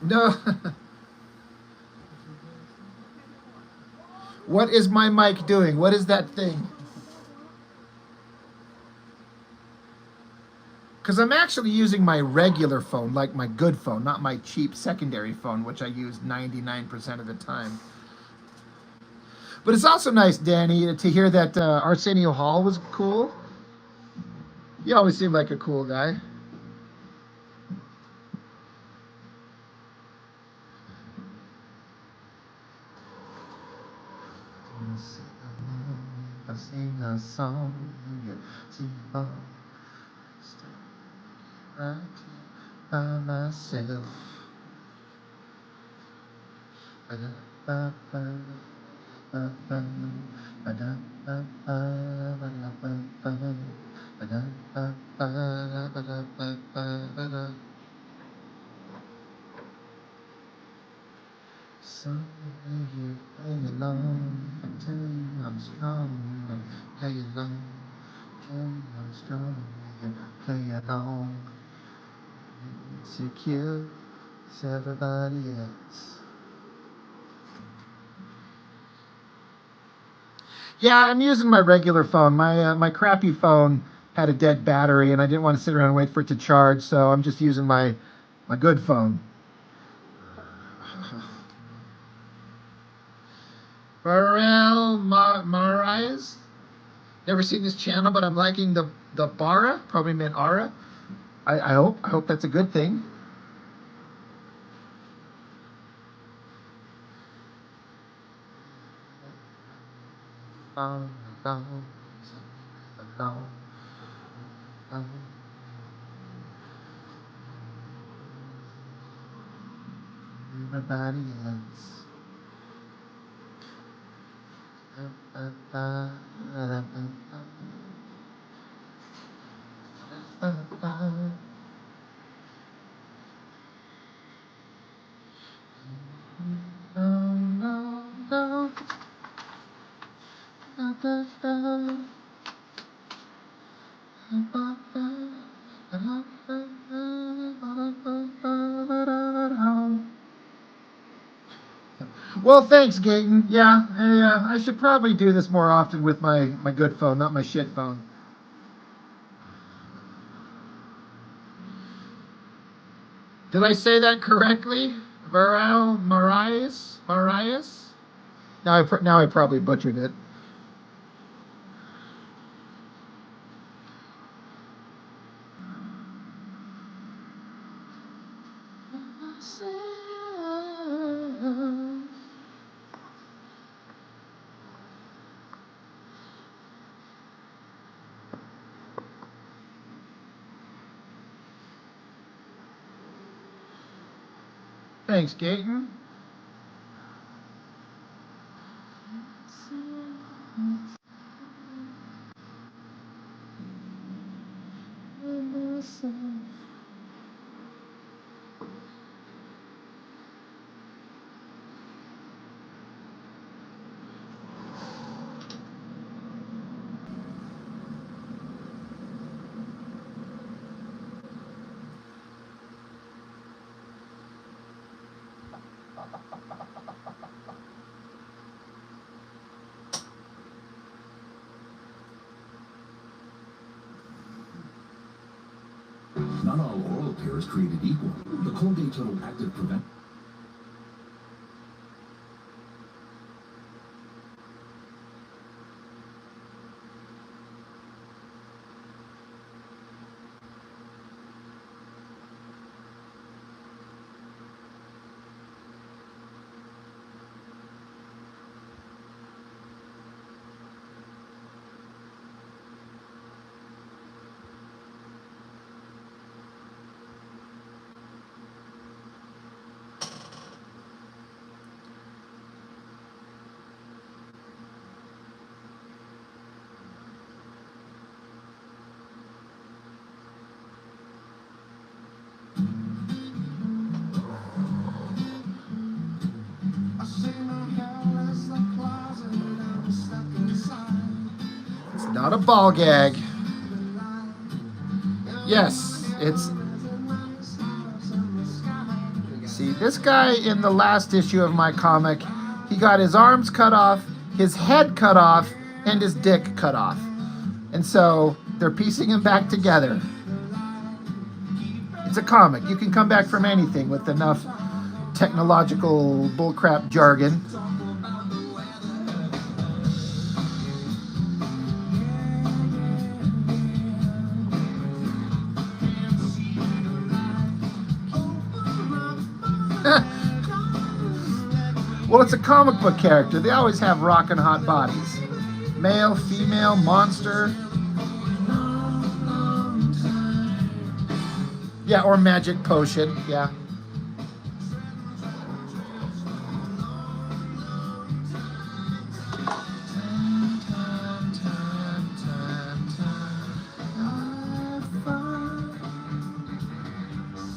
No. What is my mic doing? What is that thing? Because I'm actually using my regular phone, like my good phone, not my cheap secondary phone, which I use 99% of the time. But it's also nice, Danny, to hear that Arsenio Hall was cool. You always seem like a cool guy. I sing a song, sing right by myself. So you play along, I tell you I'm strong, play along, tell you I'm strong, you play along, secure as everybody else. Yeah, I'm using my regular phone. My crappy phone had a dead battery, and I didn't want to sit around and wait for it to charge, so I'm just using my good phone. Pharrell Marais. Never seen this channel, but I'm liking the Bara. Probably meant Ara. I hope that's a good thing. Everybody else. Well, thanks, Gaten. Yeah, I should probably do this more often with my good phone, not my shit phone. Did I say that correctly? Varel Marias? Marias? Now I probably butchered it. Thanks, Gaten. Not all oral care is created equal. The Colgate Total Active Prevent. It's not a ball gag. Yes, it's... See, this guy in the last issue of my comic, he got his arms cut off, his head cut off, and his dick cut off. And so they're piecing him back together. It's a comic. You can come back from anything with enough technological bullcrap jargon. Well, it's a comic book character. They always have rockin' hot bodies. Male, female, monster. Yeah, or magic potion, yeah.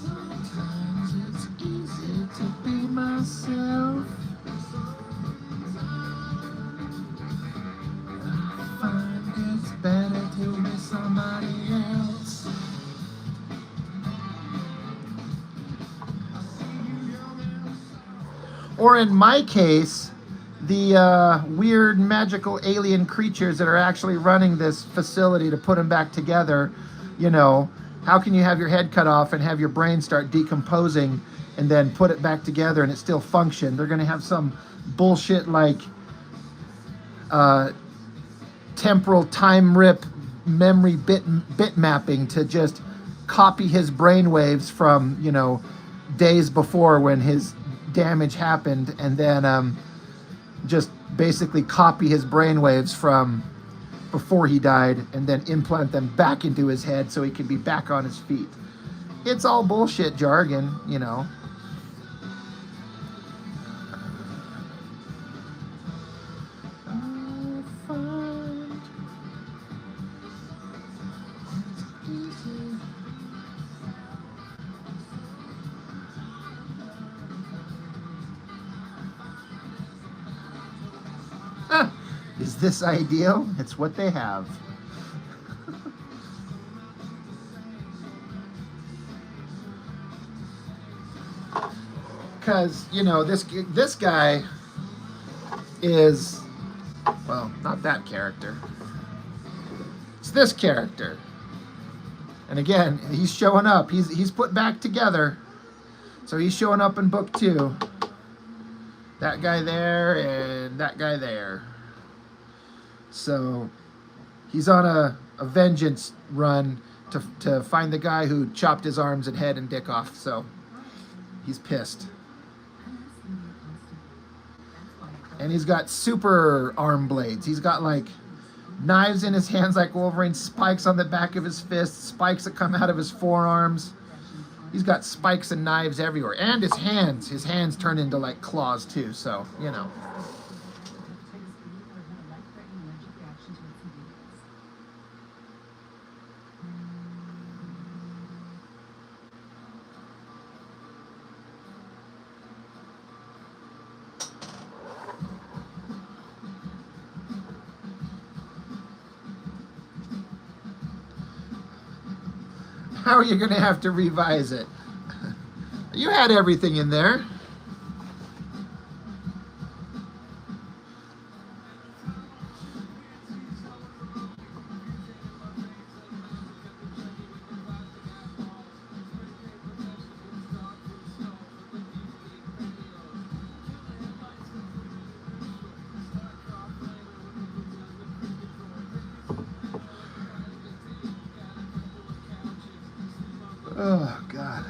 Sometimes it's easy to be myself. I find it's better to be somebody else. Or in my case, the weird magical alien creatures that are actually running this facility to put them back together. You know, how can you have your head cut off and have your brain start decomposing and then put it back together and it still function? They're going to have some bullshit like temporal time rip memory bit mapping to just copy his brainwaves from, you know, days before when his damage happened, and then just basically copy his brainwaves from before he died and then implant them back into his head so he can be back on his feet. It's all bullshit jargon, you know. Is this ideal? It's what they have. Because, you know, this guy is, well, not that character. It's this character. And again, he's showing up. He's put back together. So he's showing up in book 2. That guy there and that guy there. So he's on a vengeance run to find the guy who chopped his arms and head and dick off. So he's pissed. And he's got super arm blades. He's got like knives in his hands like Wolverine, spikes on the back of his fists, spikes that come out of his forearms. He's got spikes and knives everywhere. And his hands turn into like claws too. So, you know. How are you going to have to revise it? You had everything in there. Oh, God.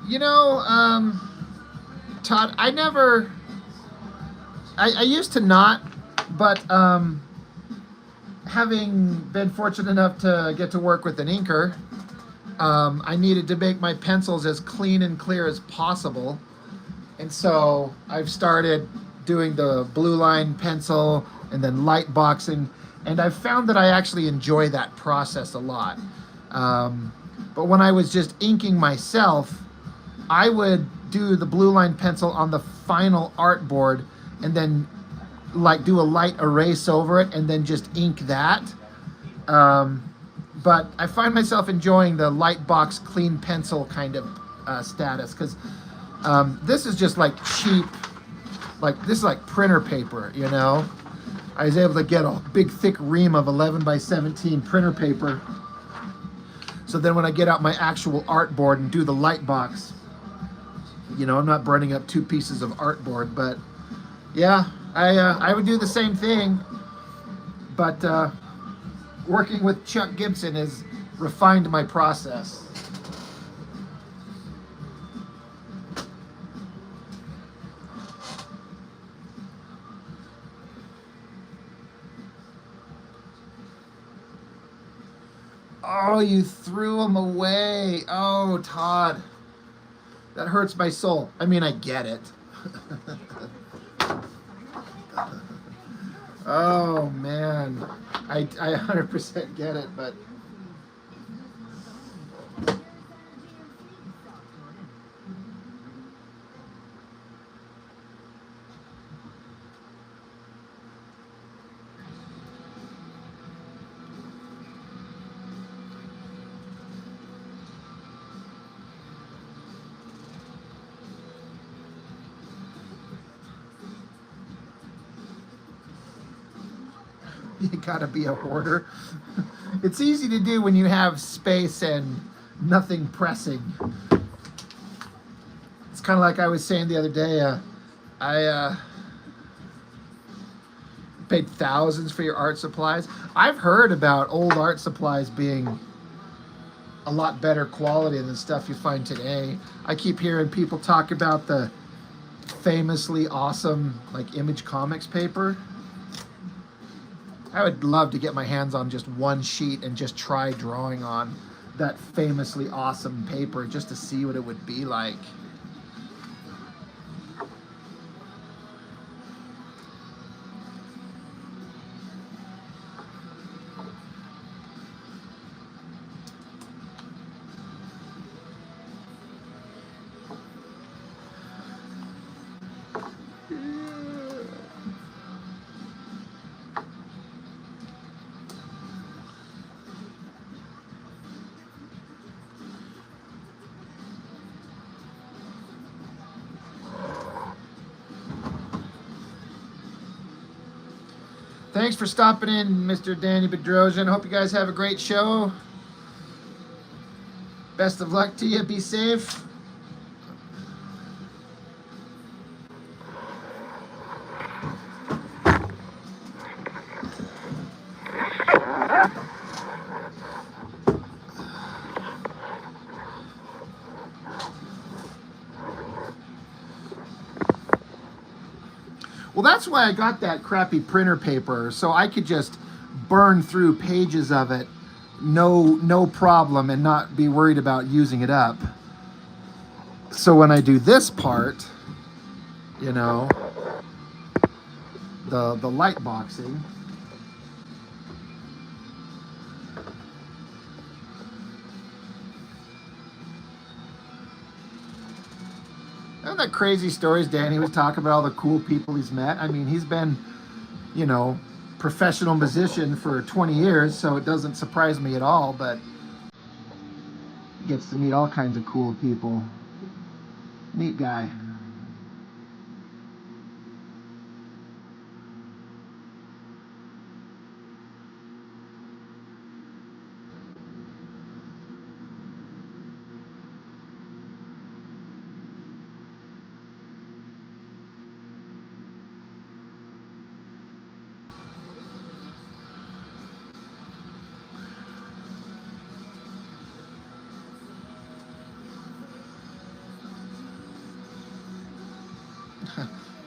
You know, Todd, I used to not, but having been fortunate enough to get to work with an inker, I needed to make my pencils as clean and clear as possible. And so I've started doing the blue line pencil and then light boxing. And I've found that I actually enjoy that process a lot. But when I was just inking myself, I would do the blue line pencil on the final artboard and then like do a light erase over it and then just ink that. But I find myself enjoying the light box clean pencil kind of status because this is just like cheap like this is like printer paper, you know. I was able to get a big thick ream of 11 by 17 printer paper. So then when I get out my actual art board and do the light box, you know, I'm not burning up 2 pieces of art board. But yeah, I would do the same thing. But working with Chuck Gibson has refined my process. Oh, you threw them away. Oh, Todd. That hurts my soul. I mean, I get it. Oh, man. I 100% get it, but... You gotta be a hoarder. It's easy to do when you have space and nothing pressing. It's kind of like I was saying the other day. I paid thousands for your art supplies. I've heard about old art supplies being a lot better quality than the stuff you find today. I keep hearing people talk about the famously awesome like Image Comics paper. I would love to get my hands on just one sheet and just try drawing on that famously awesome paper just to see what it would be like. Thanks for stopping in, Mr. Danny Bedrosian. Hope you guys have a great show. Best of luck to you. Be safe. Well, that's why I got that crappy printer paper, so I could just burn through pages of it, no problem, and not be worried about using it up. So when I do this part, you know, the light boxing, isn't that crazy stories Danny was talking about, all the cool people he's met? I mean, he's been, you know, professional musician for 20 years, so it doesn't surprise me at all, but he gets to meet all kinds of cool people. Neat guy.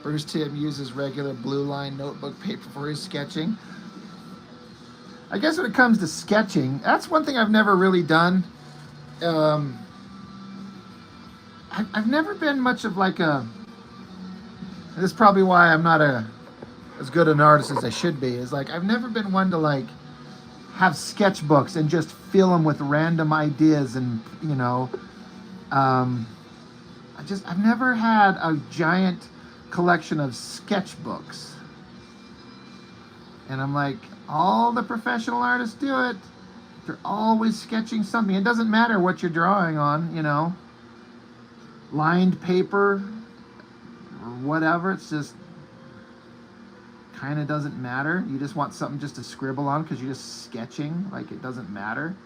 Bruce Timm uses regular blue line notebook paper for his sketching. I guess when it comes to sketching, that's one thing I've never really done. I've never been much of like a... This is probably why I'm not as good an artist as I should be. Is like I've never been one to like have sketchbooks and just fill them with random ideas and, you know... I've never had a giant collection of sketchbooks. And I'm like, all the professional artists do it. They're always sketching something. It doesn't matter what you're drawing on, you know. Lined paper or whatever. It's just kind of doesn't matter. You just want something just to scribble on because you're just sketching, like it doesn't matter.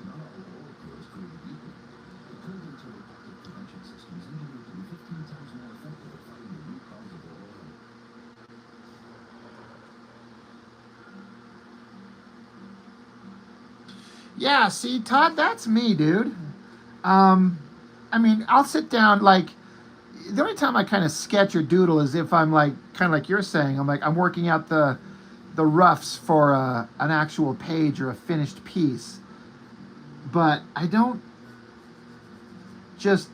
Not all opioids created equal. It turned into effective prevention systems engineered to be 15 times more effective at fighting the root cause of oral health. Yeah, see, Todd, that's me, dude. I mean, I'll sit down, like, the only time I kind of sketch or doodle is if I'm like, kind of like you're saying, I'm working out the roughs for an actual page or a finished piece. But I don't just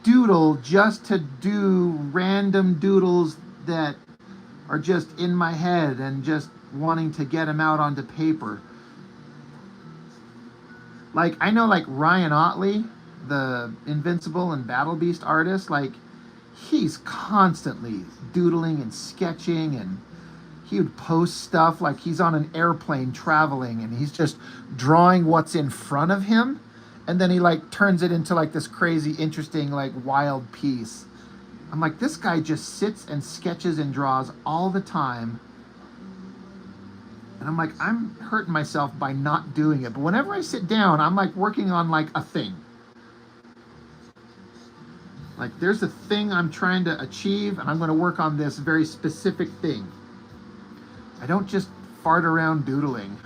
doodle just to do random doodles that are just in my head and just wanting to get them out onto paper. Like, I know, like, Ryan Otley, the Invincible and Battle Beast artist, like, he's constantly doodling and sketching, and he would post stuff like he's on an airplane traveling and he's just drawing what's in front of him, and then he like turns it into like this crazy, interesting, like wild piece. I'm like, this guy just sits and sketches and draws all the time. And I'm like, I'm hurting myself by not doing it. But whenever I sit down, I'm like working on like a thing. Like, there's a thing I'm trying to achieve, and I'm going to work on this very specific thing. I don't just fart around doodling.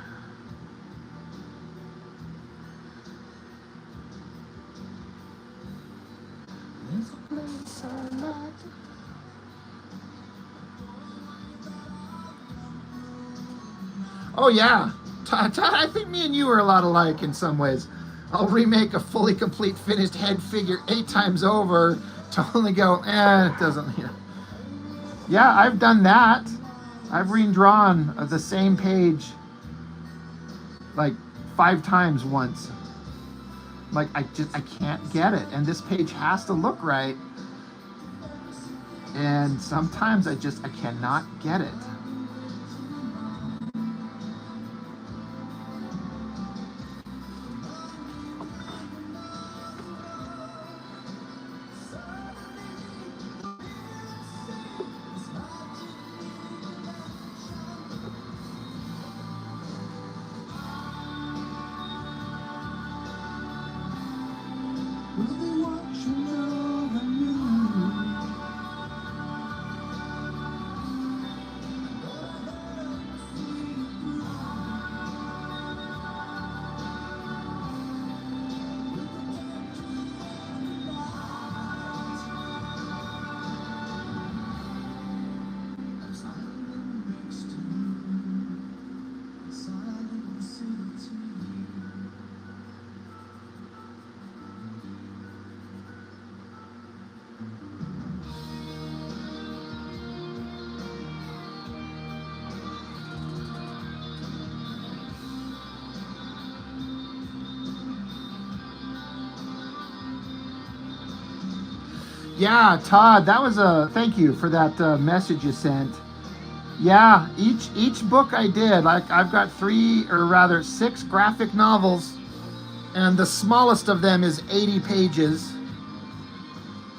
Oh yeah, Todd, I think me and you are a lot alike in some ways. I'll remake a fully complete finished head figure 8 times over to only go, it doesn't, you know. Yeah, I've done that. I've redrawn the same page like 5 times once. Like, I can't get it. And this page has to look right. And sometimes I cannot get it. Yeah, Todd, that was thank you for that message you sent. Yeah, each book I did, like I've got 6 graphic novels, and the smallest of them is 80 pages.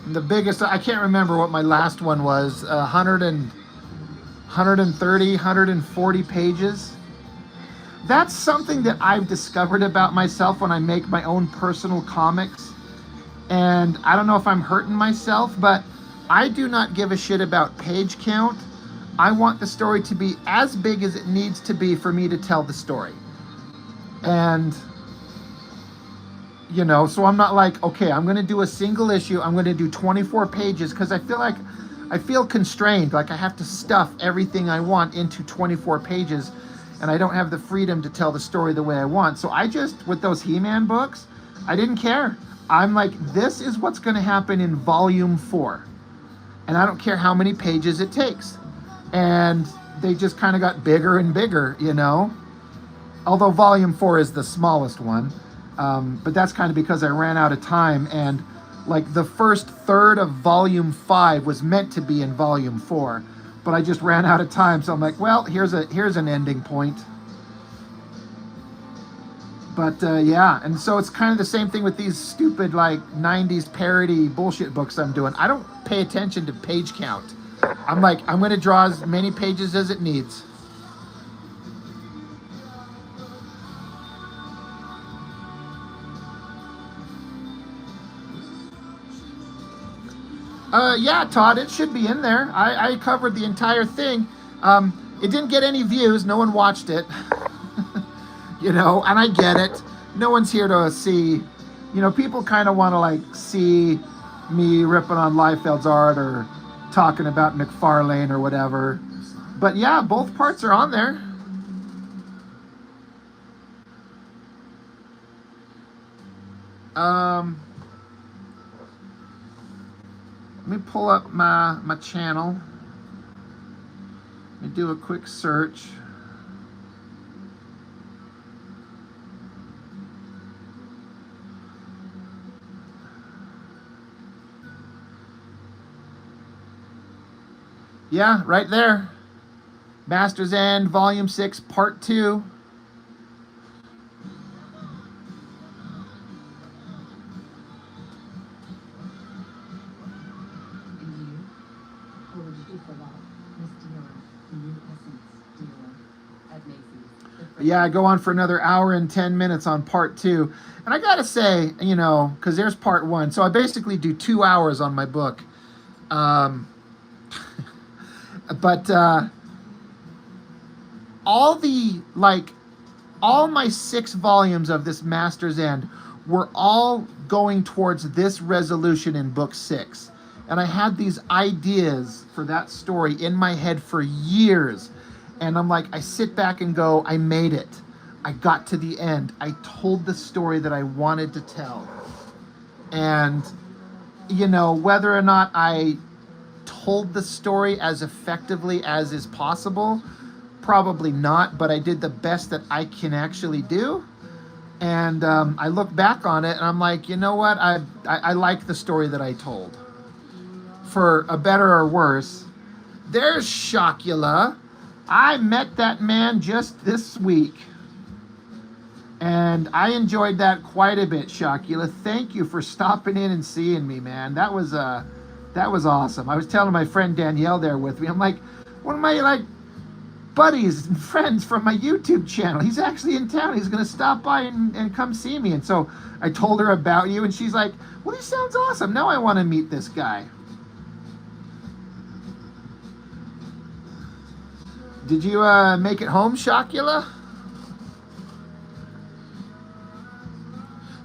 And the biggest, I can't remember what my last one was, 130, 140 pages. That's something that I've discovered about myself when I make my own personal comics. And I don't know if I'm hurting myself, but I do not give a shit about page count. I want the story to be as big as it needs to be for me to tell the story. And, you know, so I'm not like, okay, I'm going to do a single issue. I'm going to do 24 pages because I feel constrained. Like I have to stuff everything I want into 24 pages, and I don't have the freedom to tell the story the way I want. So with those He-Man books, I didn't care. I'm like, this is what's going to happen in volume 4. And I don't care how many pages it takes. And they just kind of got bigger and bigger, you know. Although volume 4 is the smallest one. But that's kind of because I ran out of time, and like the first third of volume 5 was meant to be in volume 4, but I just ran out of time, so I'm like, well, here's an ending point. But yeah, and so it's kind of the same thing with these stupid like 90s parody bullshit books I'm doing. I don't pay attention to page count. I'm like, I'm going to draw as many pages as it needs. Yeah, Todd, it should be in there. I covered the entire thing. It didn't get any views. No one watched it. You know, and I get it. No one's here to see, you know, people kind of want to like see me ripping on Liefeld's art or talking about McFarlane or whatever. But yeah, both parts are on there. Let me pull up my channel. Let me do a quick search. Yeah, right there. Master's End, Volume 6, Part 2. And you? What would you do for love? Miss Dior, new essence dealer at Macy's. Yeah, I go on for another hour and 10 minutes on Part 2. And I gotta say, you know, because there's Part 1. So I basically do 2 hours on my book. But all my 6 volumes of this Master's End were all going towards this resolution in book 6. And I had these ideas for that story in my head for years. And I'm like, I sit back and go, I made it. I got to the end. I told the story that I wanted to tell. And, you know, whether or not I told the story as effectively as is possible, probably not, but I did the best that I can actually do. And I look back on it and I'm like, you know what, I like the story that I told, for a better or worse. There's Shockula. I met that man just this week, and I enjoyed that quite a bit. Shockula, thank you for stopping in and seeing me, man. That was awesome. I was telling my friend Danielle there with me, I'm like, one of my like buddies and friends from my YouTube channel, he's actually in town. He's going to stop by and come see me. And so I told her about you, and she's like, well, he sounds awesome. Now I want to meet this guy. Did you make it home, Shockula?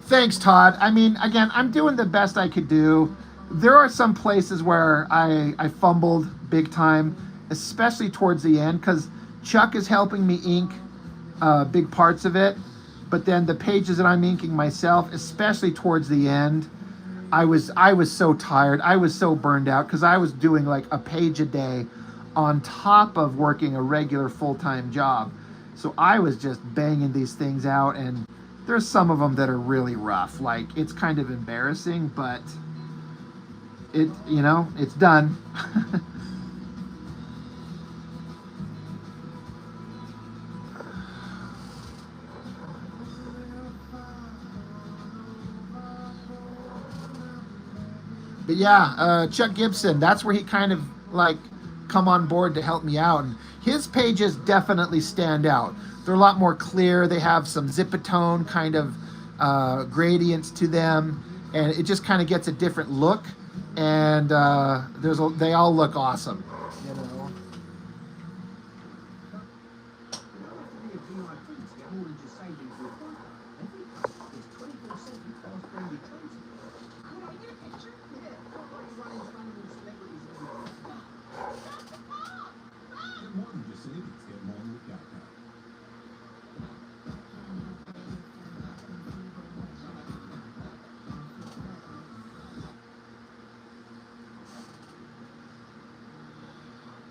Thanks, Todd. I mean, again, I'm doing the best I could do. There are some places where I fumbled big time, especially towards the end, because Chuck is helping me ink big parts of it. But then the pages that I'm inking myself, especially towards the end, I was so tired. I was so burned out because I was doing like a page a day on top of working a regular full-time job. So I was just banging these things out, and there's some of them that are really rough. Like, it's kind of embarrassing, but it, you know, it's done. But yeah, Chuck Gibson, that's where he kind of like come on board to help me out. And his pages definitely stand out. They're a lot more clear. They have some zipatone kind of gradients to them, and it just kind of gets a different look. And they all look awesome. You know. More than just savings, get more with Geico.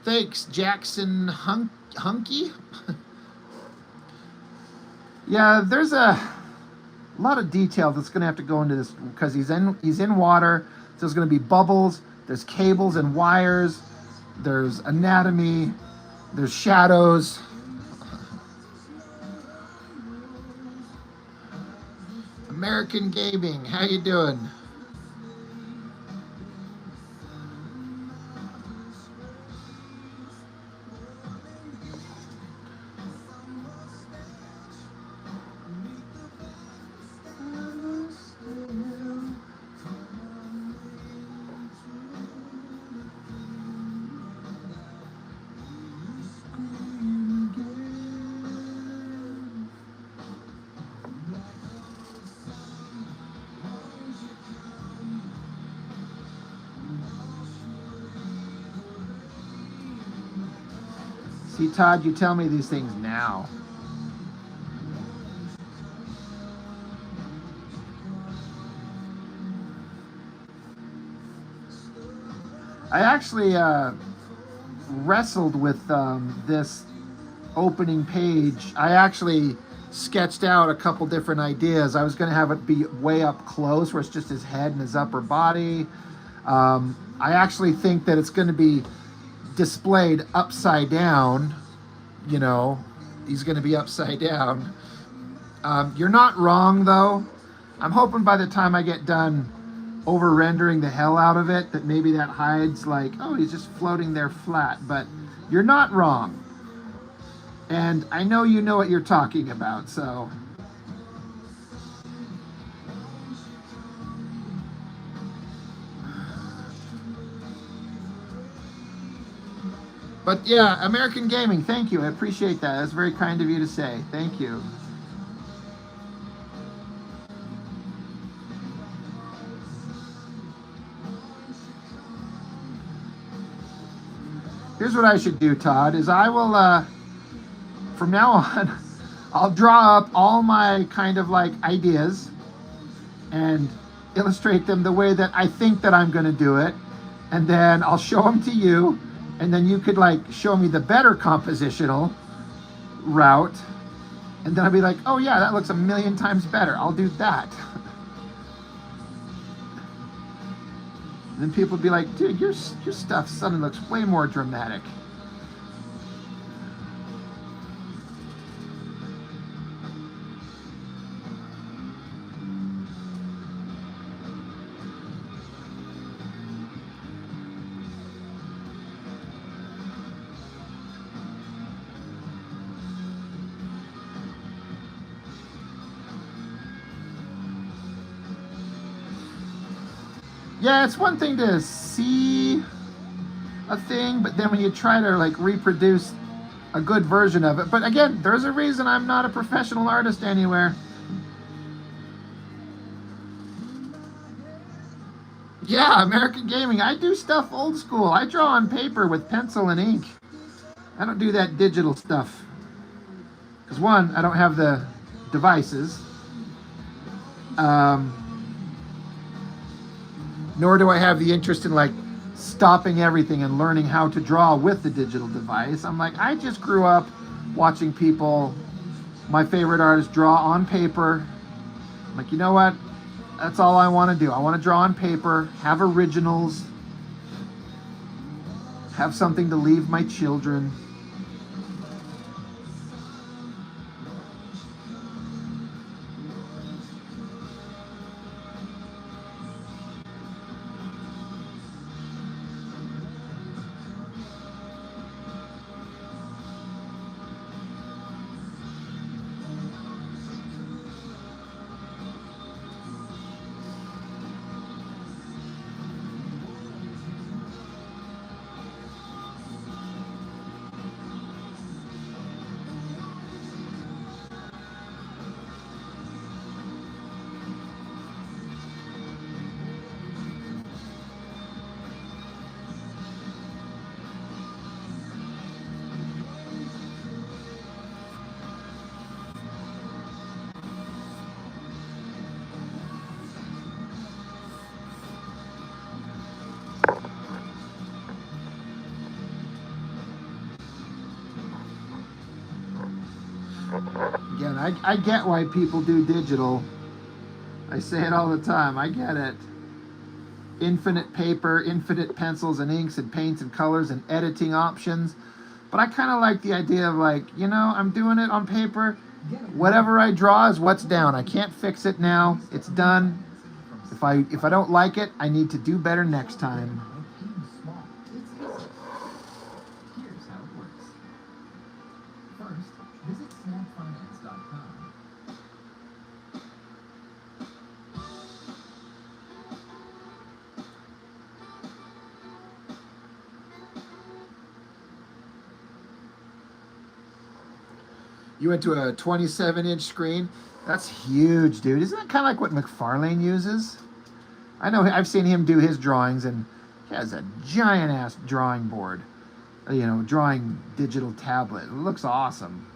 Thanks, Jackson Hunky. Yeah, there's a a lot of detail that's going to have to go into this because he's in water. So there's going to be bubbles. There's cables and wires. There's anatomy. There's shadows. American Gaming, how you doing? See, Todd, you tell me these things now. I actually wrestled with this opening page. I actually sketched out a couple different ideas. I was going to have it be way up close where it's just his head and his upper body. I actually think that it's going to be displayed upside down. You know, he's going to be upside down. You're not wrong, though. I'm hoping by the time I get done over rendering the hell out of it that maybe that hides like, oh, he's just floating there flat. But you're not wrong. And I know you know what you're talking about, so. But yeah, American Gaming, thank you. I appreciate that. That's very kind of you to say. Thank you. Here's what I should do, Todd, is I will, from now on, I'll draw up all my kind of like ideas and illustrate them the way that I think that I'm going to do it. And then I'll show them to you. And then you could like show me the better compositional route. And then I'll be like, oh yeah, that looks a million times better. I'll do that. And then people would be like, dude, your stuff suddenly looks way more dramatic. Yeah, it's one thing to see a thing, but then when you try to like reproduce a good version of it. But again, there's a reason I'm not a professional artist anywhere. Yeah, American Gaming. I do stuff old school. I draw on paper with pencil and ink. I don't do that digital stuff. Because one, I don't have the devices. Nor do I have the interest in like stopping everything and learning how to draw with the digital device. I'm like, I just grew up watching people, my favorite artists, draw on paper. I'm like, you know what? That's all I want to do. I want to draw on paper, have originals, have something to leave my children. Again, I get why people do digital. I say it all the time. I get it. Infinite paper, infinite pencils and inks and paints and colors and editing options. But I kind of like the idea of like, you know, I'm doing it on paper. Whatever I draw is what's down. I can't fix it now. It's done. If I don't like it, I need to do better next time. Here's how it works. First, visit snapfinance.com. You went to a 27-inch screen. That's huge, dude. Isn't that kind of like what McFarlane uses? I know I've seen him do his drawings, and he has a giant-ass drawing board. You know, drawing digital tablet. It looks awesome.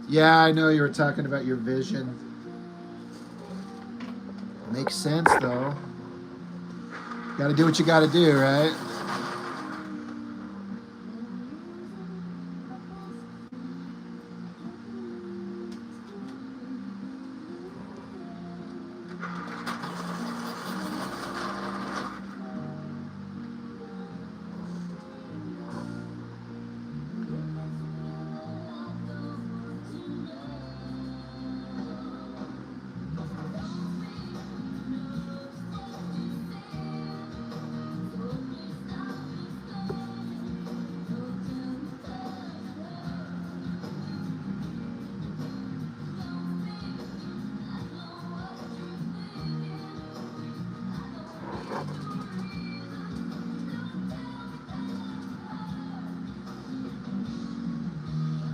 Yeah, I know you were talking about your vision. Makes sense, though. Got to do what you got to do, right?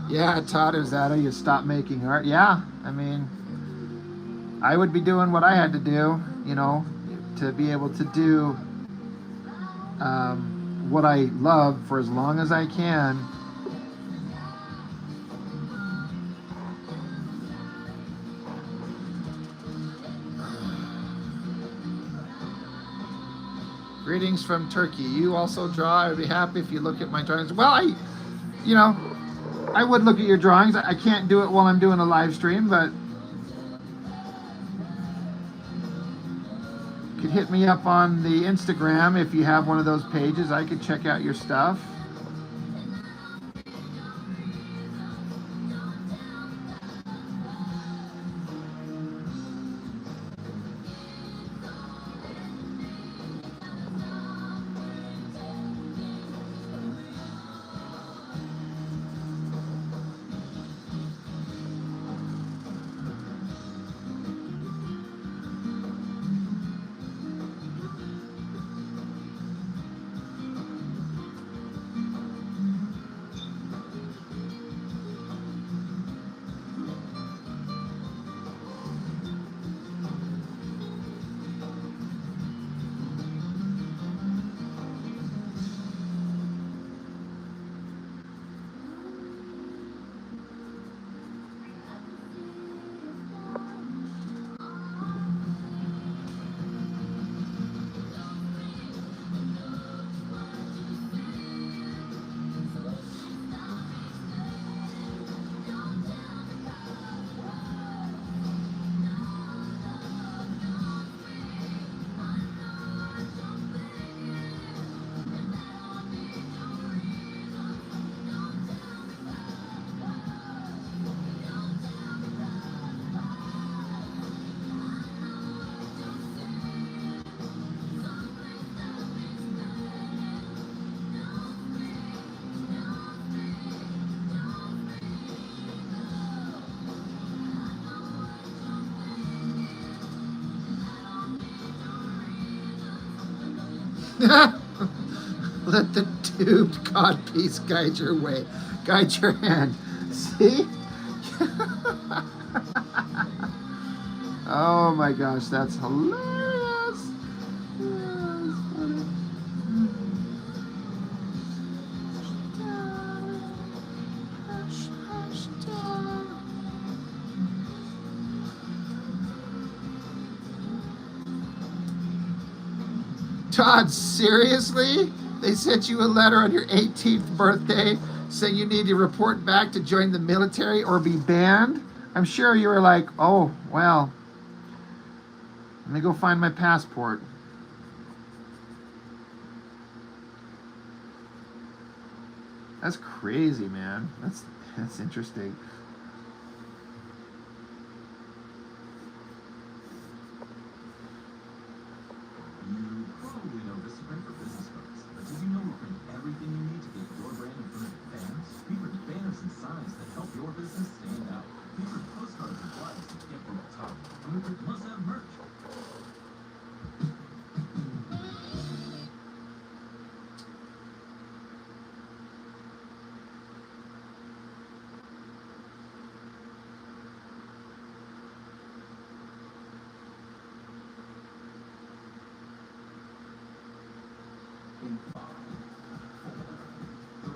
Yeah, Todd Uzado, you stop making art. Yeah, I mean, I would be doing what I had to do, you know, to be able to do what I love for as long as I can. Greetings from Turkey. You also draw. I would be happy if you look at my drawings. Well, you know, I would look at your drawings. I can't do it while I'm doing a live stream, but you could hit me up on the Instagram if you have one of those pages. I could check out your stuff. Let the tubed codpiece guide your way, guide your hand. See? Oh my gosh, that's hilarious. Yeah, that's funny. Todd, seriously? They sent you a letter on your 18th birthday saying you need to report back to join the military or be banned? I'm sure you were like, oh, well, let me go find my passport. That's crazy, man. That's interesting. You probably know this is great for business cards, but did you know we print everything you need to get your brand in front of fans? We print banners and signs that help your business stand out. We print postcards and flyers that get from the top. And we print must-have merch. In 5, 4,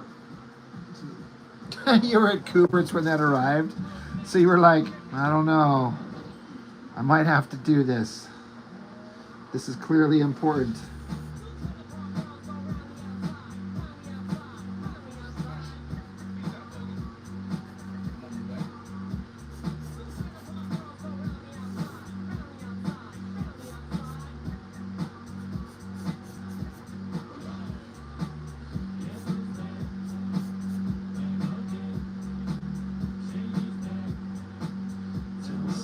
3, 2. You were at Cooper's when that arrived, so you were like, I don't know, I might have to do this. This is clearly important.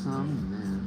Some men.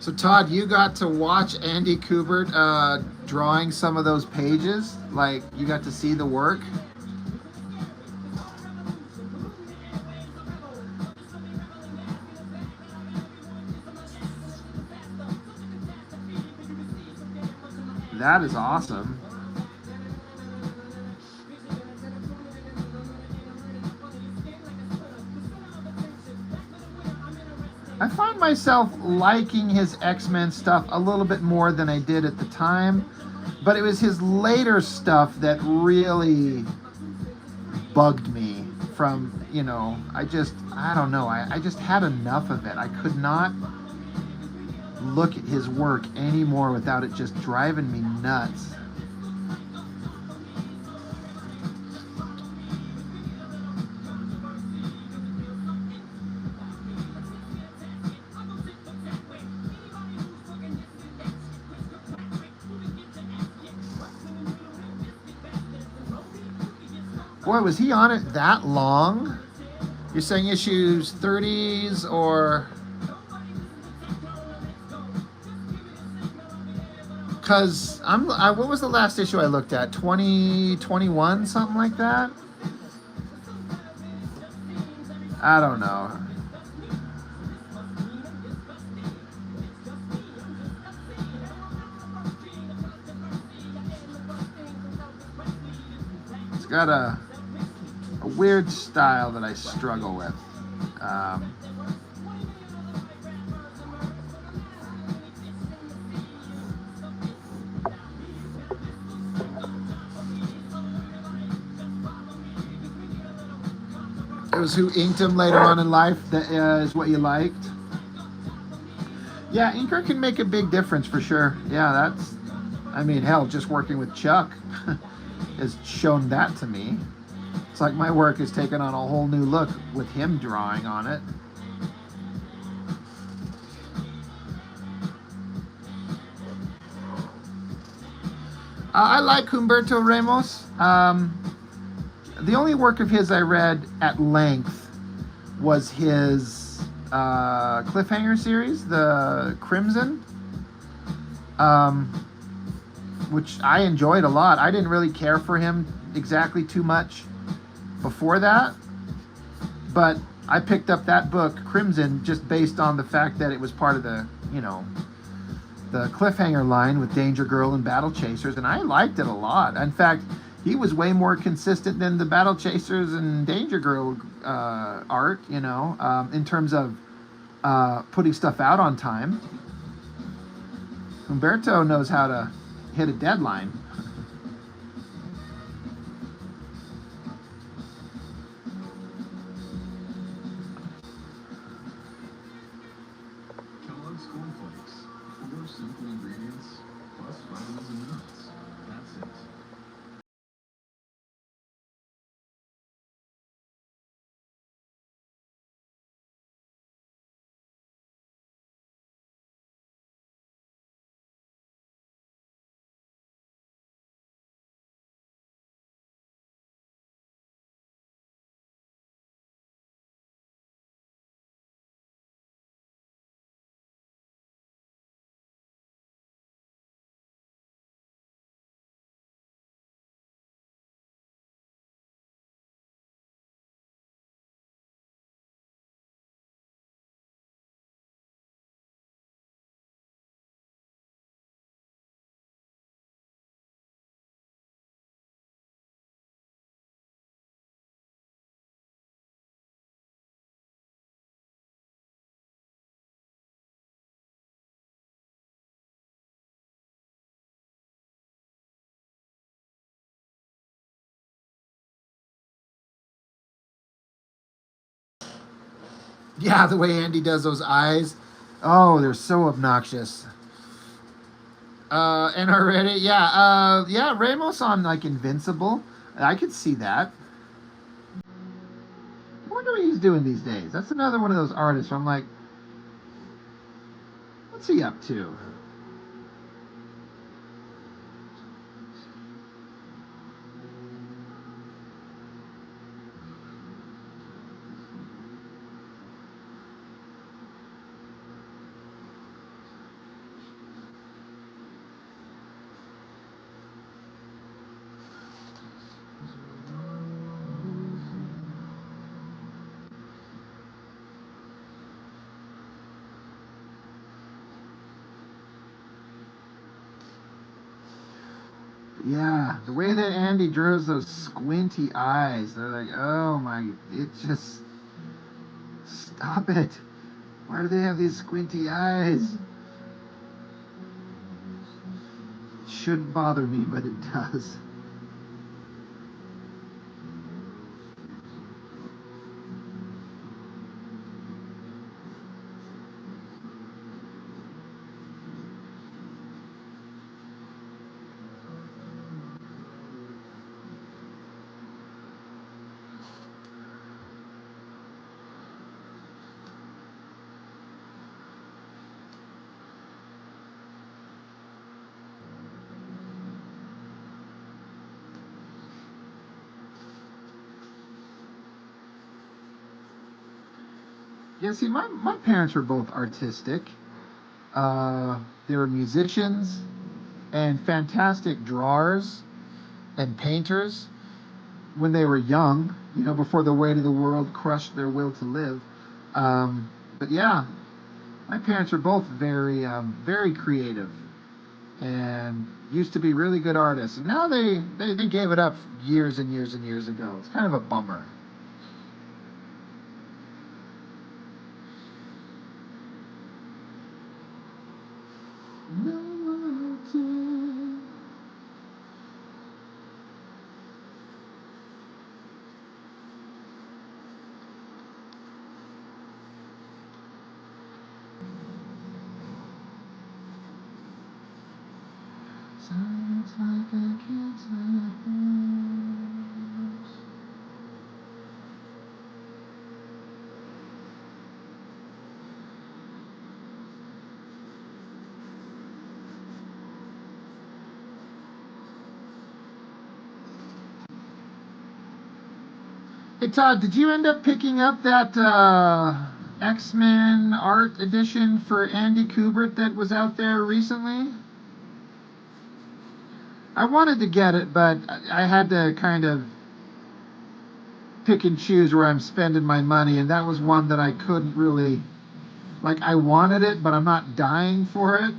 So Todd, you got to watch Andy Kubert drawing some of those pages? Like, you got to see the work? That is awesome. I find myself liking his X-Men stuff a little bit more than I did at the time, but it was his later stuff that really bugged me from, you know, I don't know, I just had enough of it. I could not look at his work anymore without it just driving me nuts. Boy, was he on it that long? You're saying issues 30s or... Because what was the last issue I looked at? 2021, something like that? I don't know. It's got a weird style that I struggle with. It was who inked him later on in life that is what you liked. Yeah, inker can make a big difference for sure. Yeah, that's. I mean, hell, just working with Chuck has shown that to me. It's like my work has taken on a whole new look with him drawing on it. I like Humberto Ramos. The only work of his I read at length was his cliffhanger series, the Crimson, um, which I enjoyed a lot. I didn't really care for him exactly too much before that, but I picked up that book, Crimson, just based on the fact that it was part of the, the cliffhanger line with Danger Girl and Battle Chasers, and I liked it a lot. In fact, he was way more consistent than the Battle Chasers and Danger Girl art, in terms of putting stuff out on time. Humberto knows how to hit a deadline. Kellogg's Corn Flakes. 4 simple ingredients, plus vitamins and minerals. That's it. Yeah, the way Andy does those eyes. Oh, they're so obnoxious. And already, yeah, Ramos on like Invincible. I could see that. I wonder what he's doing these days. That's another one of those artists where I'm like, what's he up to? Yeah, the way that Andy draws those squinty eyes, they're like, oh my, it just, stop it. Why do they have these squinty eyes? It shouldn't bother me, but it does. Yeah, see, my parents were both artistic. They were musicians and fantastic drawers and painters when they were young, before the weight of the world crushed their will to live. But yeah, my parents were both very creative and used to be really good artists. And now they gave it up years and years and years ago. It's kind of a bummer. Sounds like I can't lose. Hey Todd, did you end up picking up that X-Men art edition for Andy Kubert that was out there recently? I wanted to get it, but I had to kind of pick and choose where I'm spending my money, and that was one that I couldn't really, like, I wanted it, but I'm not dying for it.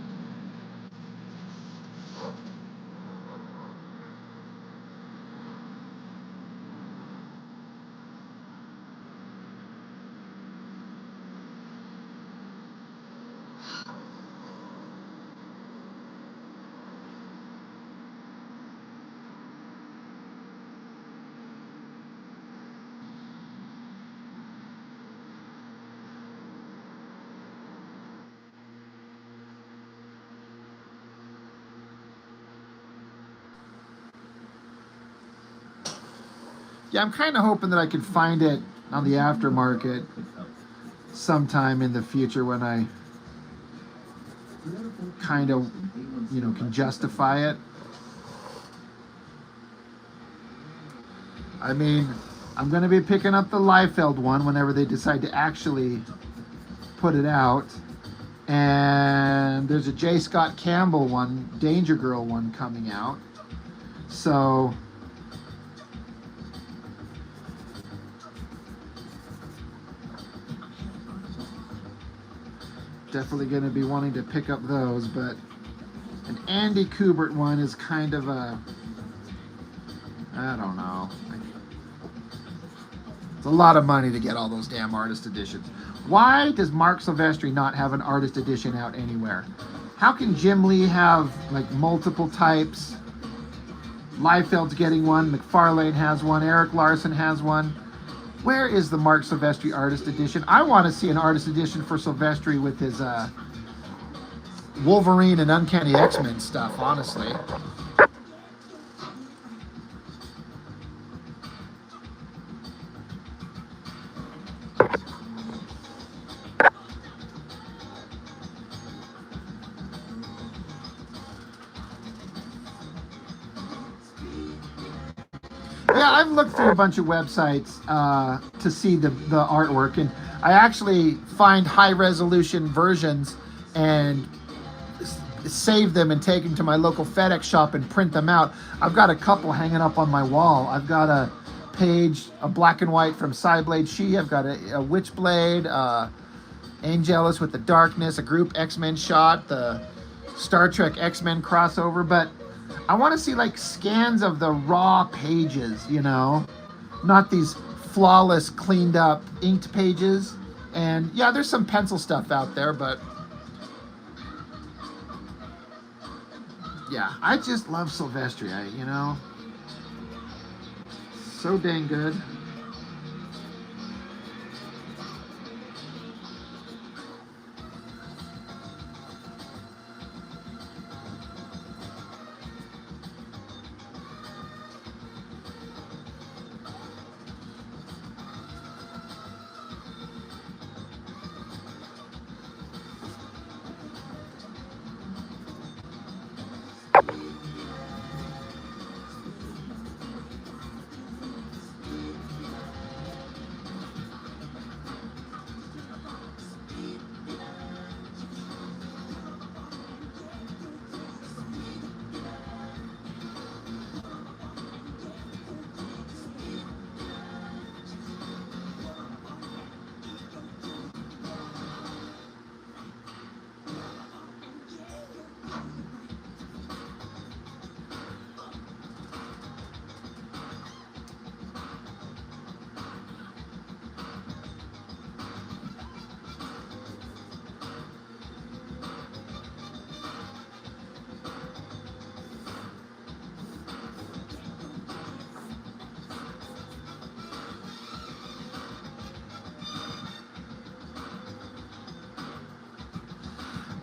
Yeah, I'm kind of hoping that I could find it on the aftermarket sometime in the future when I kind of, can justify it. I mean, I'm going to be picking up the Liefeld one whenever they decide to actually put it out. And there's a J. Scott Campbell one, Danger Girl one coming out. So definitely going to be wanting to pick up those, but an Andy Kubert one is kind of a, I don't know. It's a lot of money to get all those damn artist editions. Why does Mark Silvestri not have an artist edition out anywhere? How can Jim Lee have like multiple types? Liefeld's getting one, McFarlane has one, Eric Larson has one. Where is the Mark Silvestri artist edition? I want to see an artist edition for Silvestri with his Wolverine and Uncanny X-Men stuff, honestly. Yeah, I've looked through a bunch of websites to see the artwork, and I actually find high-resolution versions and save them and take them to my local FedEx shop and print them out. I've got a couple hanging up on my wall. I've got a page, a black and white from Cyblade She. I've got a Witchblade, Angelus with the Darkness, a group X-Men shot, the Star Trek X-Men crossover, but I want to see like scans of the raw pages, not these flawless, cleaned up, inked pages. And yeah, there's some pencil stuff out there, but yeah, I just love Silvestri. So dang good.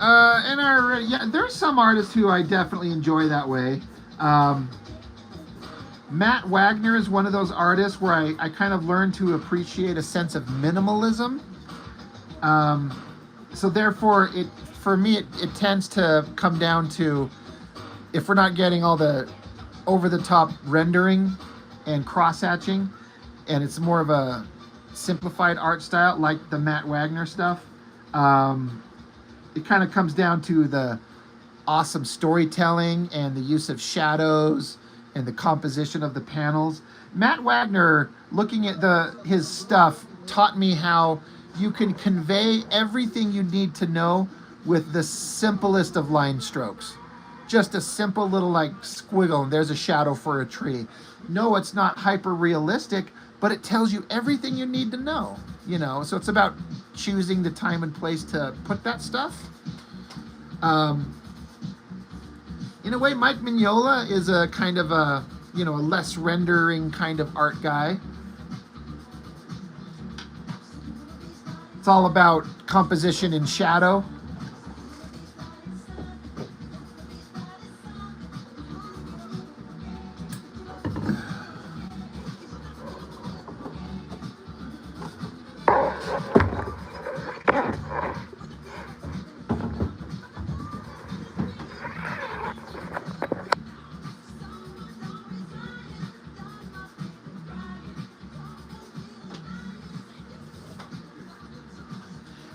There's some artists who I definitely enjoy that way. Matt Wagner is one of those artists where I kind of learned to appreciate a sense of minimalism. So therefore, for me, it tends to come down to, if we're not getting all the over-the-top rendering and cross-hatching, and it's more of a simplified art style like the Matt Wagner stuff, it kind of comes down to the awesome storytelling and the use of shadows and the composition of the panels. Matt Wagner, looking at his stuff, taught me how you can convey everything you need to know with the simplest of line strokes. Just a simple little like squiggle and there's a shadow for a tree. No, it's not hyper realistic, but it tells you everything you need to know, you know? So it's about choosing the time and place to put that stuff. In a way, Mike Mignola is a kind of a less rendering kind of art guy. It's all about composition and shadow.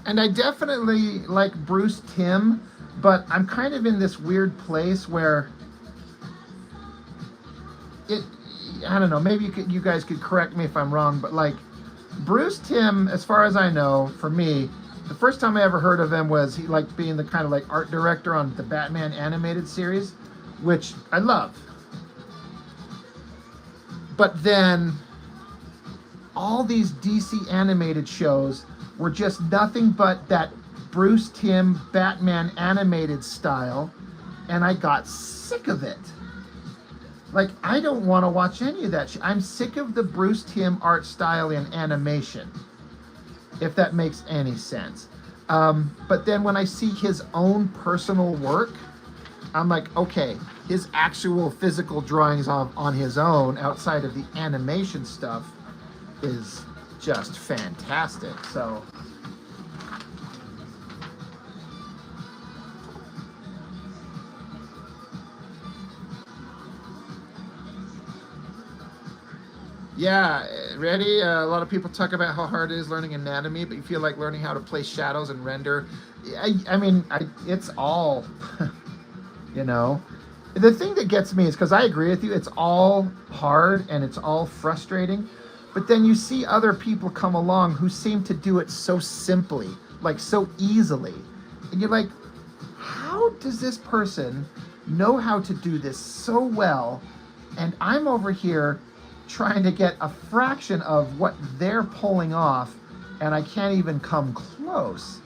And I definitely like Bruce Timm, but I'm kind of in this weird place where I don't know, maybe you guys could correct me if I'm wrong, but like Bruce Timm, as far as I know, for me, the first time I ever heard of him was he liked being the kind of like art director on the Batman animated series, which I love. But then all these DC animated shows were just nothing but that Bruce Timm Batman animated style, and I got sick of it. Like, I don't want to watch any of that shit. I'm sick of the Bruce Timm art style in animation, if that makes any sense. But then when I see his own personal work, I'm like, okay, his actual physical drawings on his own, outside of the animation stuff, is just fantastic. So yeah, ready? A lot of people talk about how hard it is learning anatomy, but you feel like learning how to place shadows and render. It's all, The thing that gets me is, because I agree with you, it's all hard and it's all frustrating. But then you see other people come along who seem to do it so simply, like so easily. And you're like, how does this person know how to do this so well? And I'm over here trying to get a fraction of what they're pulling off, and I can't even come close.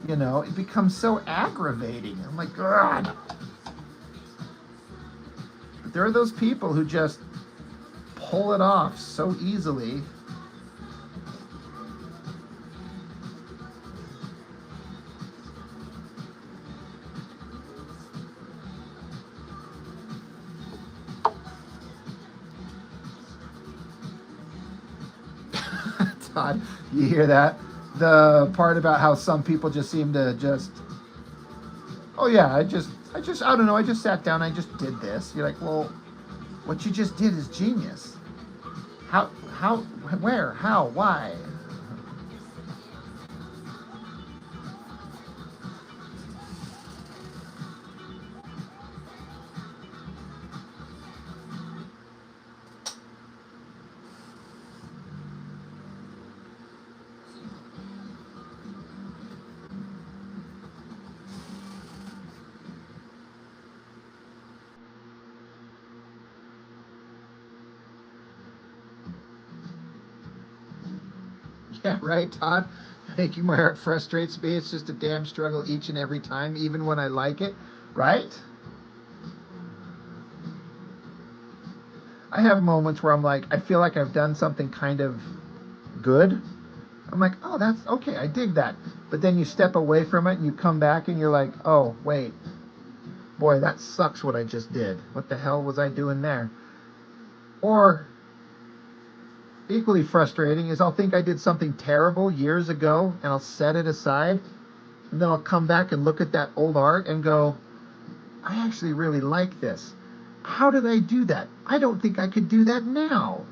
It becomes so aggravating. I'm like, God. But there are those people who just pull it off so easily. Todd, you hear that? The part about how some people just seem to just, oh yeah, I don't know, I just sat down, I just did this. You're like, well, what you just did is genius. How, where, how, why? Yeah, right, Todd? Making my art frustrates me. It's just a damn struggle each and every time, even when I like it, right? I have moments where I'm like, I feel like I've done something kind of good. I'm like, oh, that's okay, I dig that. but then you step away from it and you come back and you're like, oh, wait, boy, that sucks what I just did. What the hell was I doing there? Or, equally frustrating is I'll think I did something terrible years ago and I'll set it aside, and then I'll come back and look at that old art and go, I actually really like this. How did I do that? I don't think I could do that now.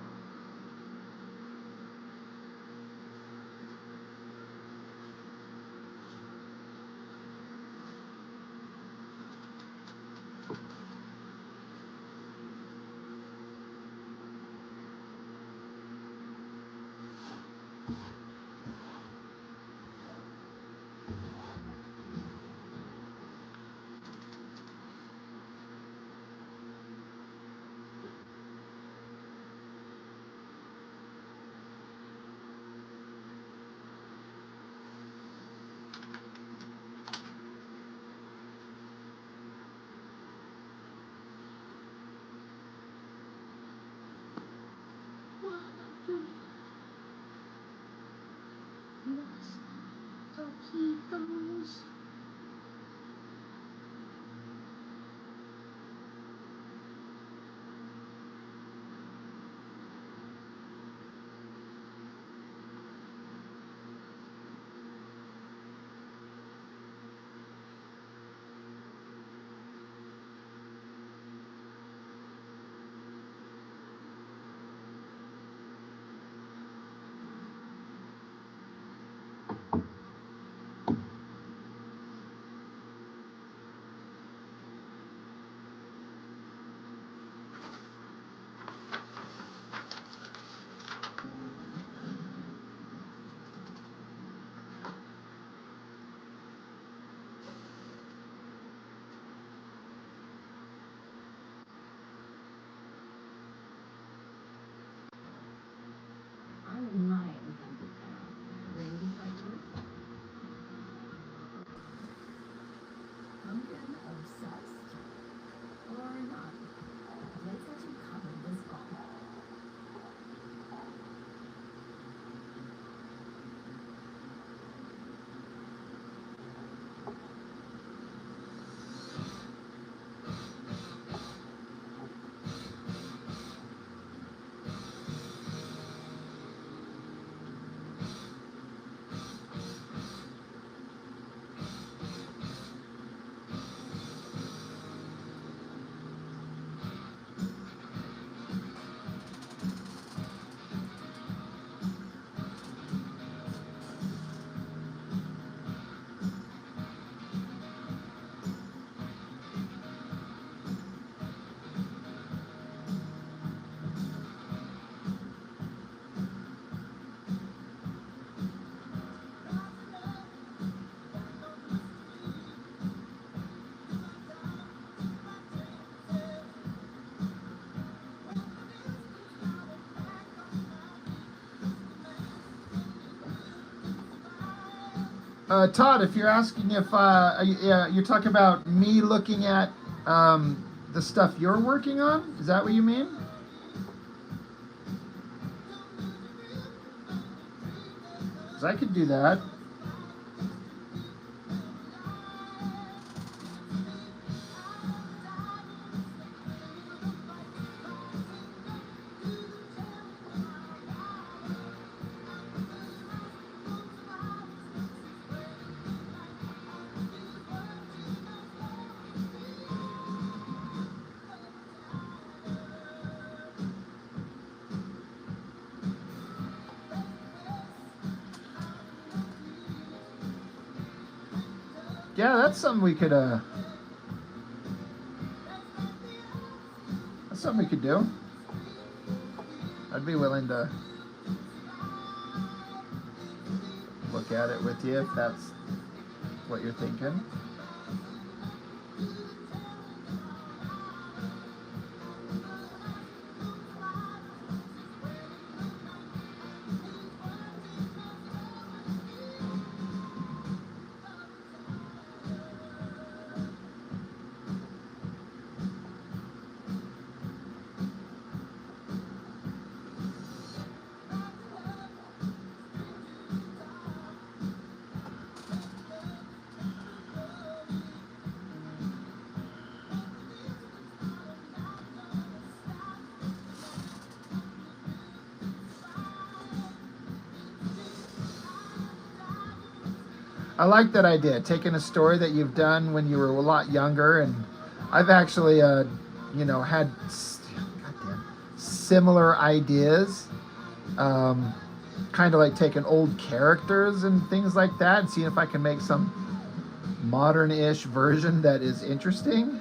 I might have been Randy Fletcher. Pumpkin obsessed? Or not? Let's get you covered this fall. Todd, if you're asking if you're talking about me looking at the stuff you're working on, is that what you mean? Because I could do that. Yeah, that's something we could that's something we could do. I'd be willing to look at it with you if that's what you're thinking. I like that idea. Taking a story that you've done when you were a lot younger, and I've actually, had goddamn, similar ideas. Kind of like taking old characters and things like that, and seeing if I can make some modern-ish version that is interesting.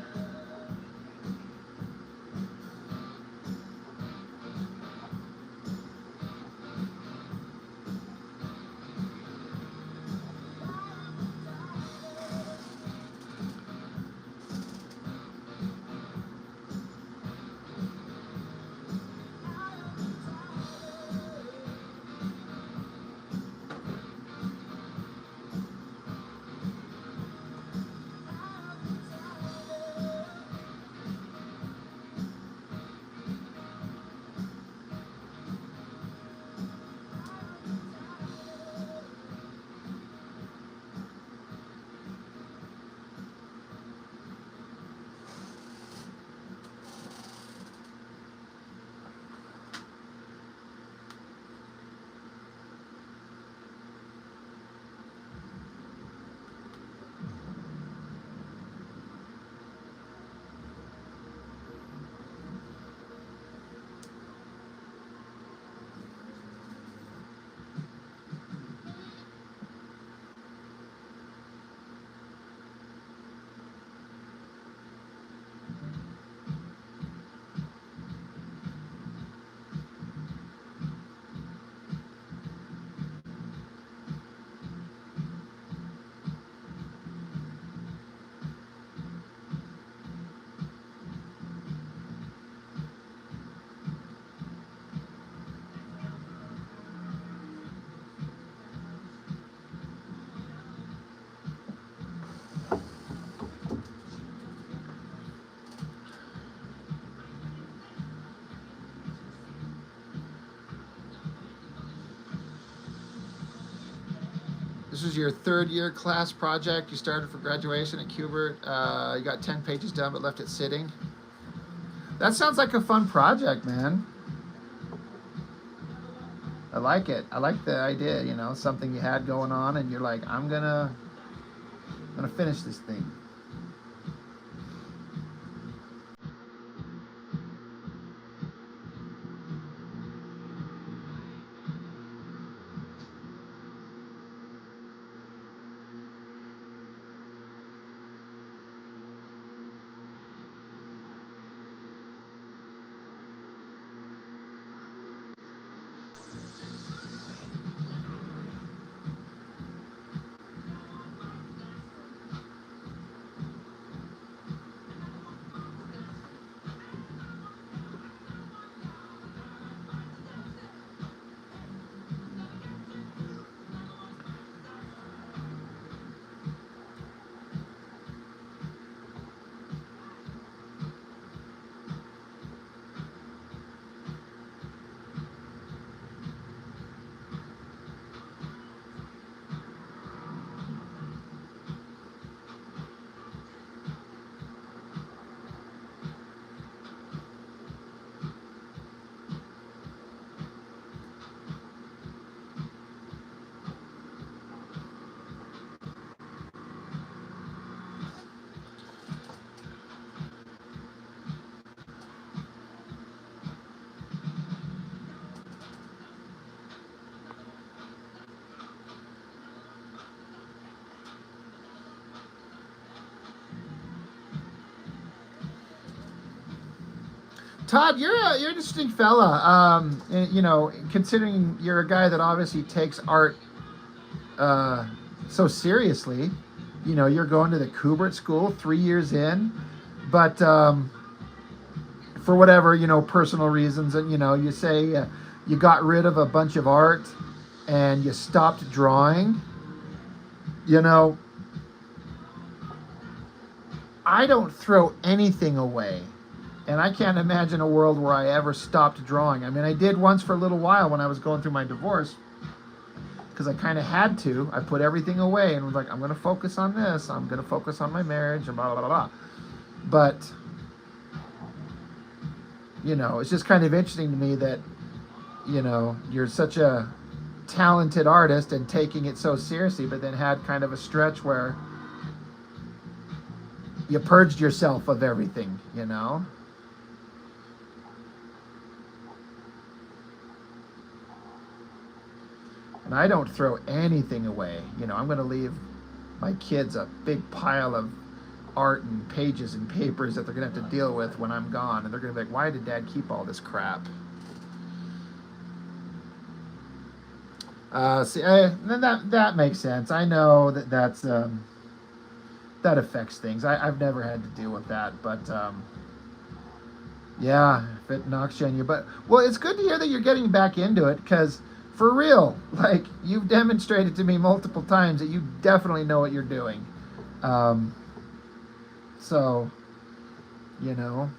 This is your third year class project. You started for graduation at Kubert. You got 10 pages done but left it sitting. That sounds like a fun project, man. I like it. I like the idea, something you had going on and you're like, I'm gonna finish this thing. Todd, you're an interesting fella. Considering you're a guy that obviously takes art so seriously. You're going to the Kubert School 3 years in, but for whatever personal reasons, and you say you got rid of a bunch of art and you stopped drawing. I don't throw anything away. And I can't imagine a world where I ever stopped drawing. I mean, I did once for a little while when I was going through my divorce, because I kind of had to. I put everything away and was like, I'm going to focus on this. I'm going to focus on my marriage and blah, blah, blah, blah. But, it's just kind of interesting to me that, you're such a talented artist and taking it so seriously, but then had kind of a stretch where you purged yourself of everything, you know? And I don't throw anything away. You know, I'm going to leave my kids a big pile of art and pages and papers that they're going to have to deal with when I'm gone. And they're going to be like, why did Dad keep all this crap? Then that makes sense. I know that's that affects things. I've never had to deal with that, but yeah, if it knocks you on your butt. Well, it's good to hear that you're getting back into it, because for real, like, you've demonstrated to me multiple times that you definitely know what you're doing. So, you know.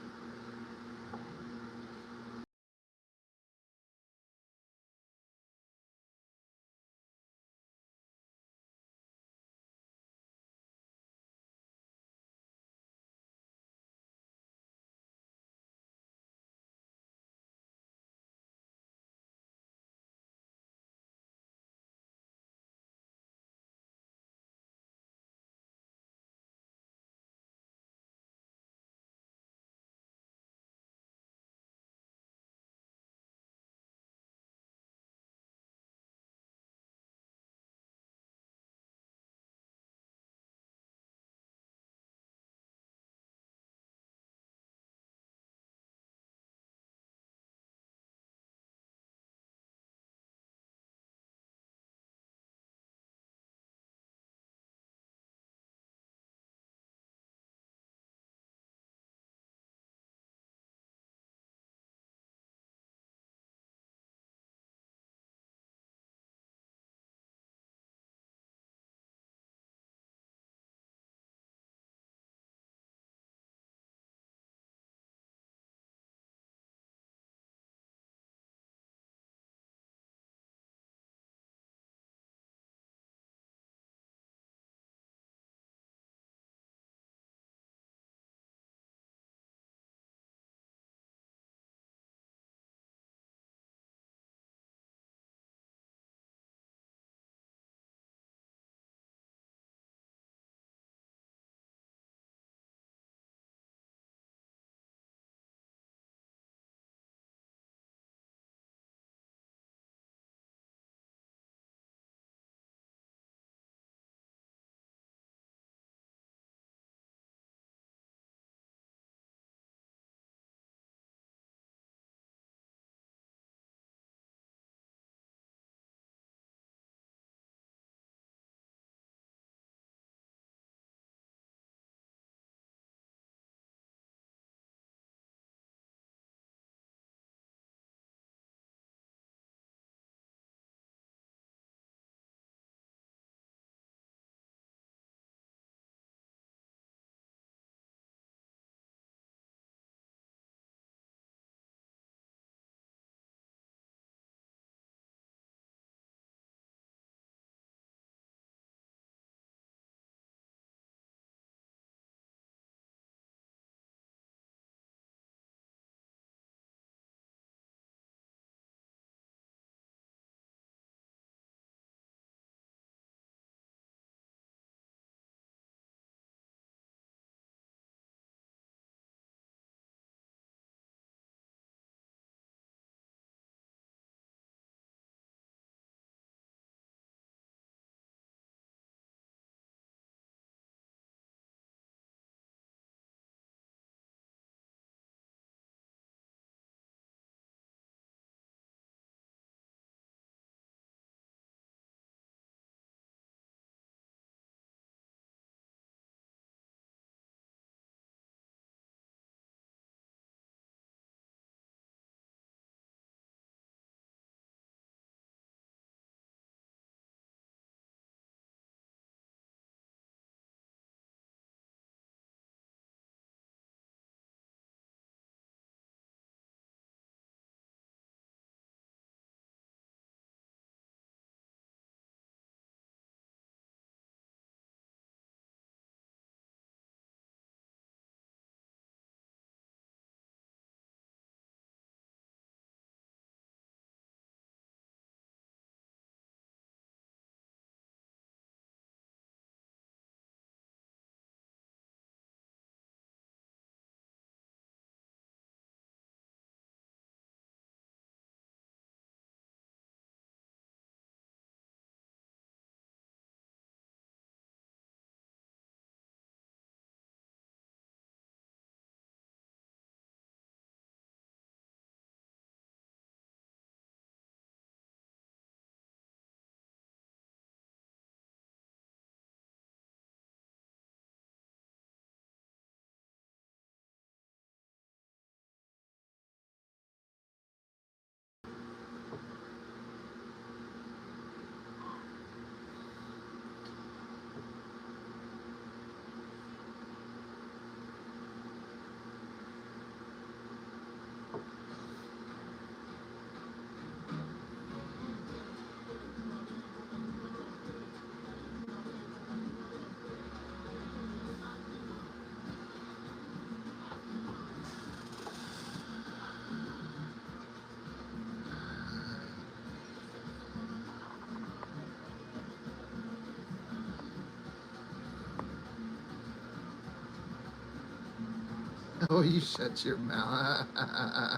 Oh, you shut your mouth. I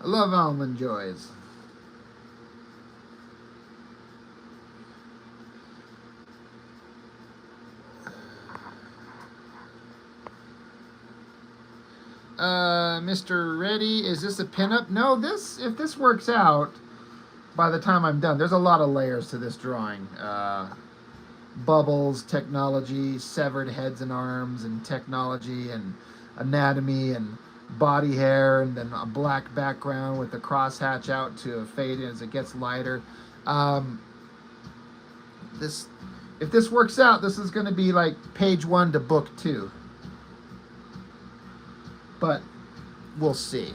love almond joys. Mr. Reddy, is this a pinup? No, if this works out, by the time I'm done, there's a lot of layers to this drawing. Bubbles, technology, severed heads and arms, and technology, and anatomy, and body hair, and then a black background with the crosshatch out to fade as it gets lighter. Um, this, if this works out, this is going to be like page 1 to book 2. But we'll see.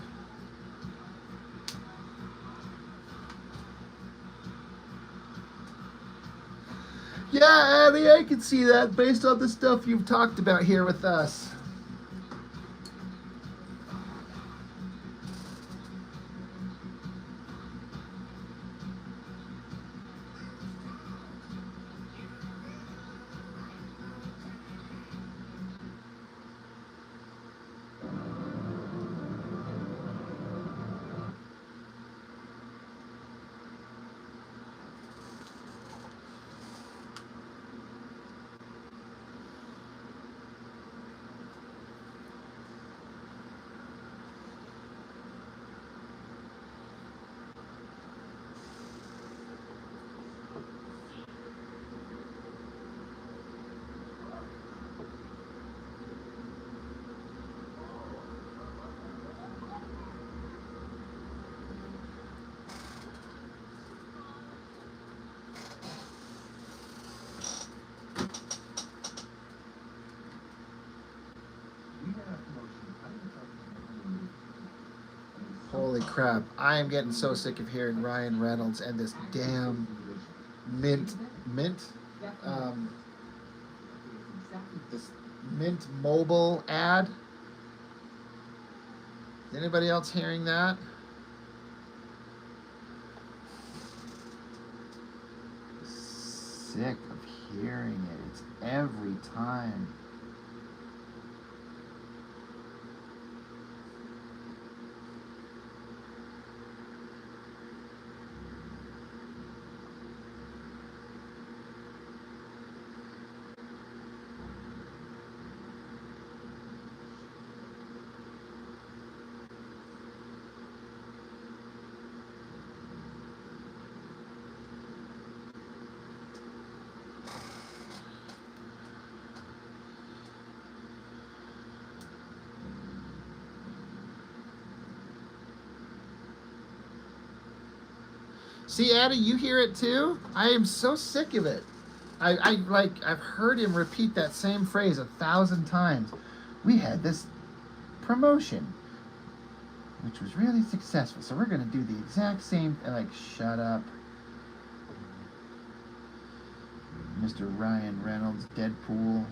Yeah, Annie, I can see that based on the stuff you've talked about here with us. Holy crap. I am getting so sick of hearing Ryan Reynolds and this damn Mint, this Mint Mobile ad. Is anybody else hearing that? Sick of hearing it. It's every time. See, Addie, you hear it too? I am so sick of it. I've heard him repeat that same phrase 1,000 times. We had this promotion, which was really successful, so we're gonna do the exact same. Like, shut up, Mr. Ryan Reynolds, Deadpool.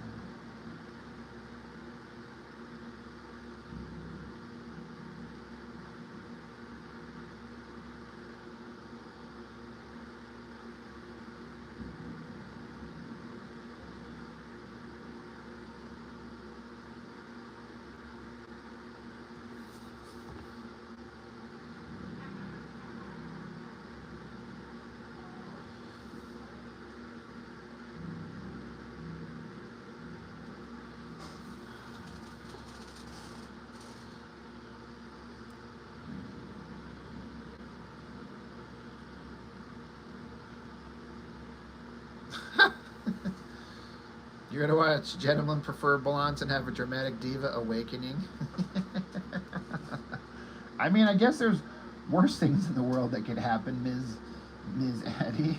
You're gonna watch Gentlemen Prefer Blondes and have a dramatic diva awakening? I mean, I guess there's worse things in the world that could happen, Ms. Addie.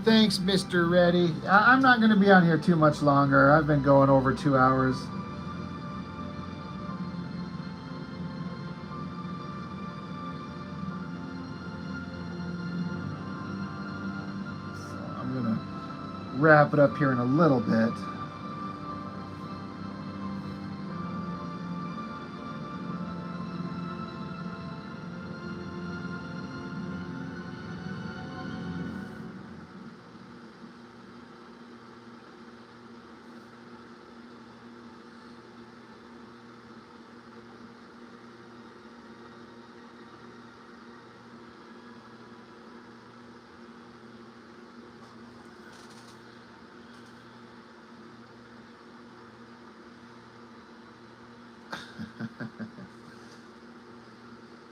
Thanks, Mr. Reddy. I'm not going to be on here too much longer. I've been going over 2 hours. So I'm going to wrap it up here in a little bit.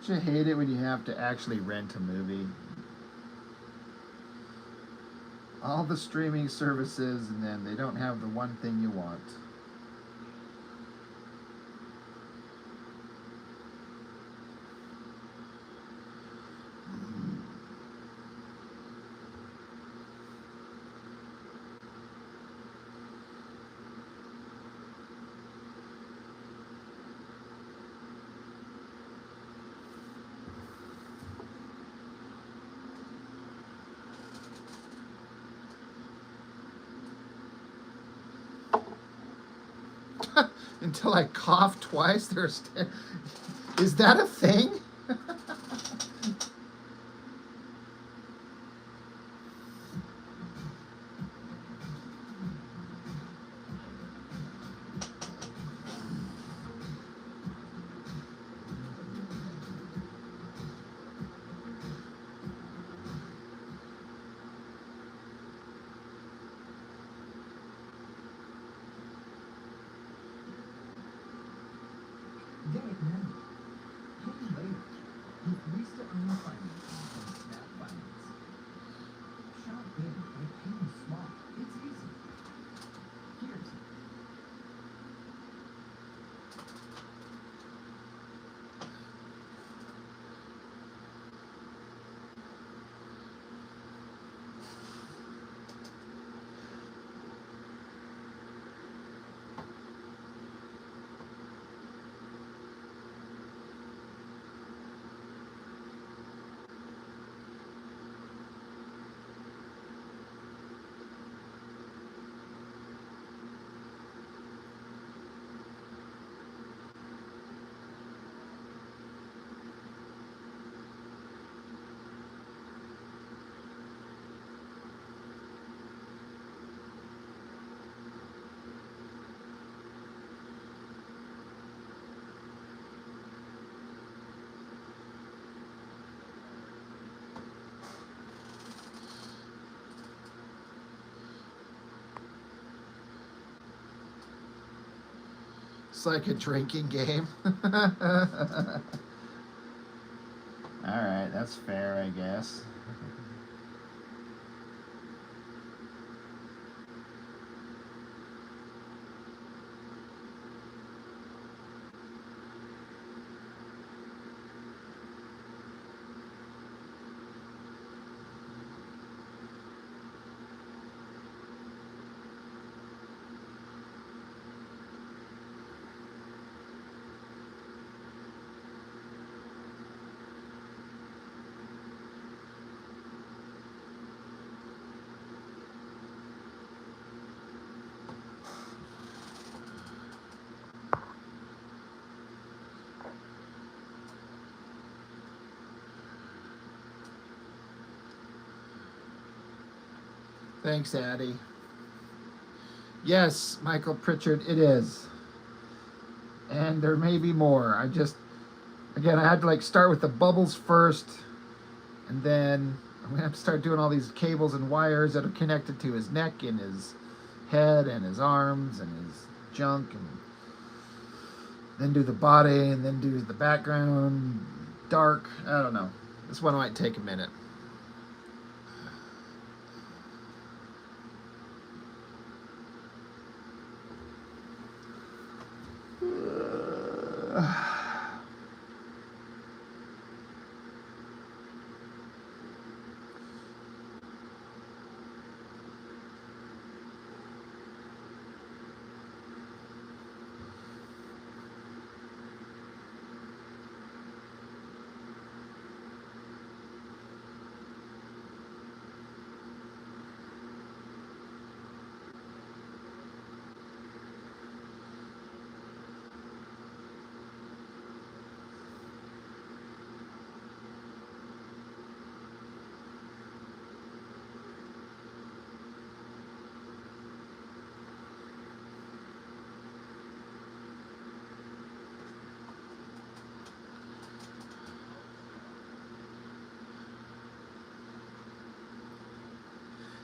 Don't you hate it when you have to actually rent a movie? All the streaming services, and then they don't have the one thing you want. Until I cough twice. Is that a thing? Get it now. Pay later. With Vista Earn financing from Snap Finance. Shop big by paying small. It's easy. Here's It's like a drinking game. Alright, that's fair, I guess. Thanks, Addie. Yes, Michael Pritchard, it is. And there may be more. Again, I had to start with the bubbles first, and then I'm gonna have to start doing all these cables and wires that are connected to his neck and his head and his arms and his junk, and then do the body, and then do the background dark. I don't know. This one might take a minute.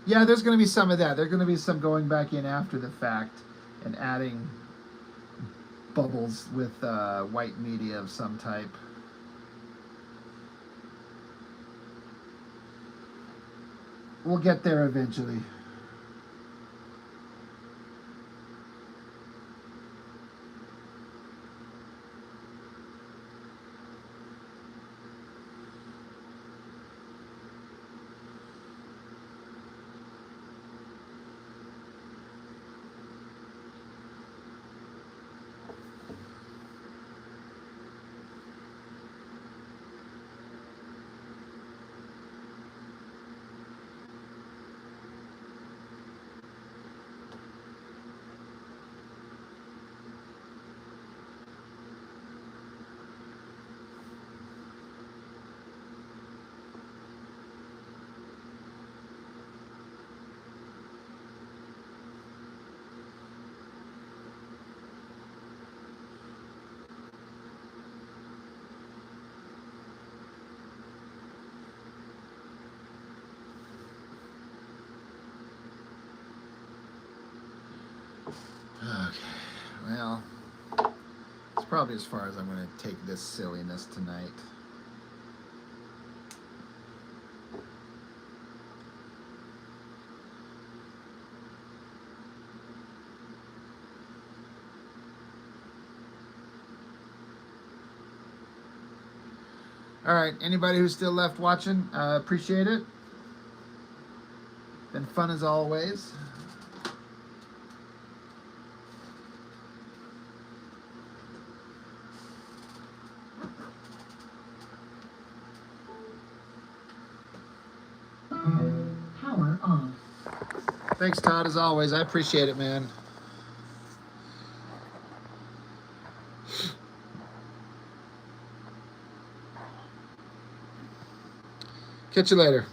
Yeah, there's going to be some of that. There's going to be some going back in after the fact and adding bubbles with white media of some type. We'll get there eventually. Okay, well, it's probably as far as I'm going to take this silliness tonight. All right, anybody who's still left watching, appreciate it. Been fun as always. Power off. Thanks, Todd, as always. I appreciate it, man. Catch you later.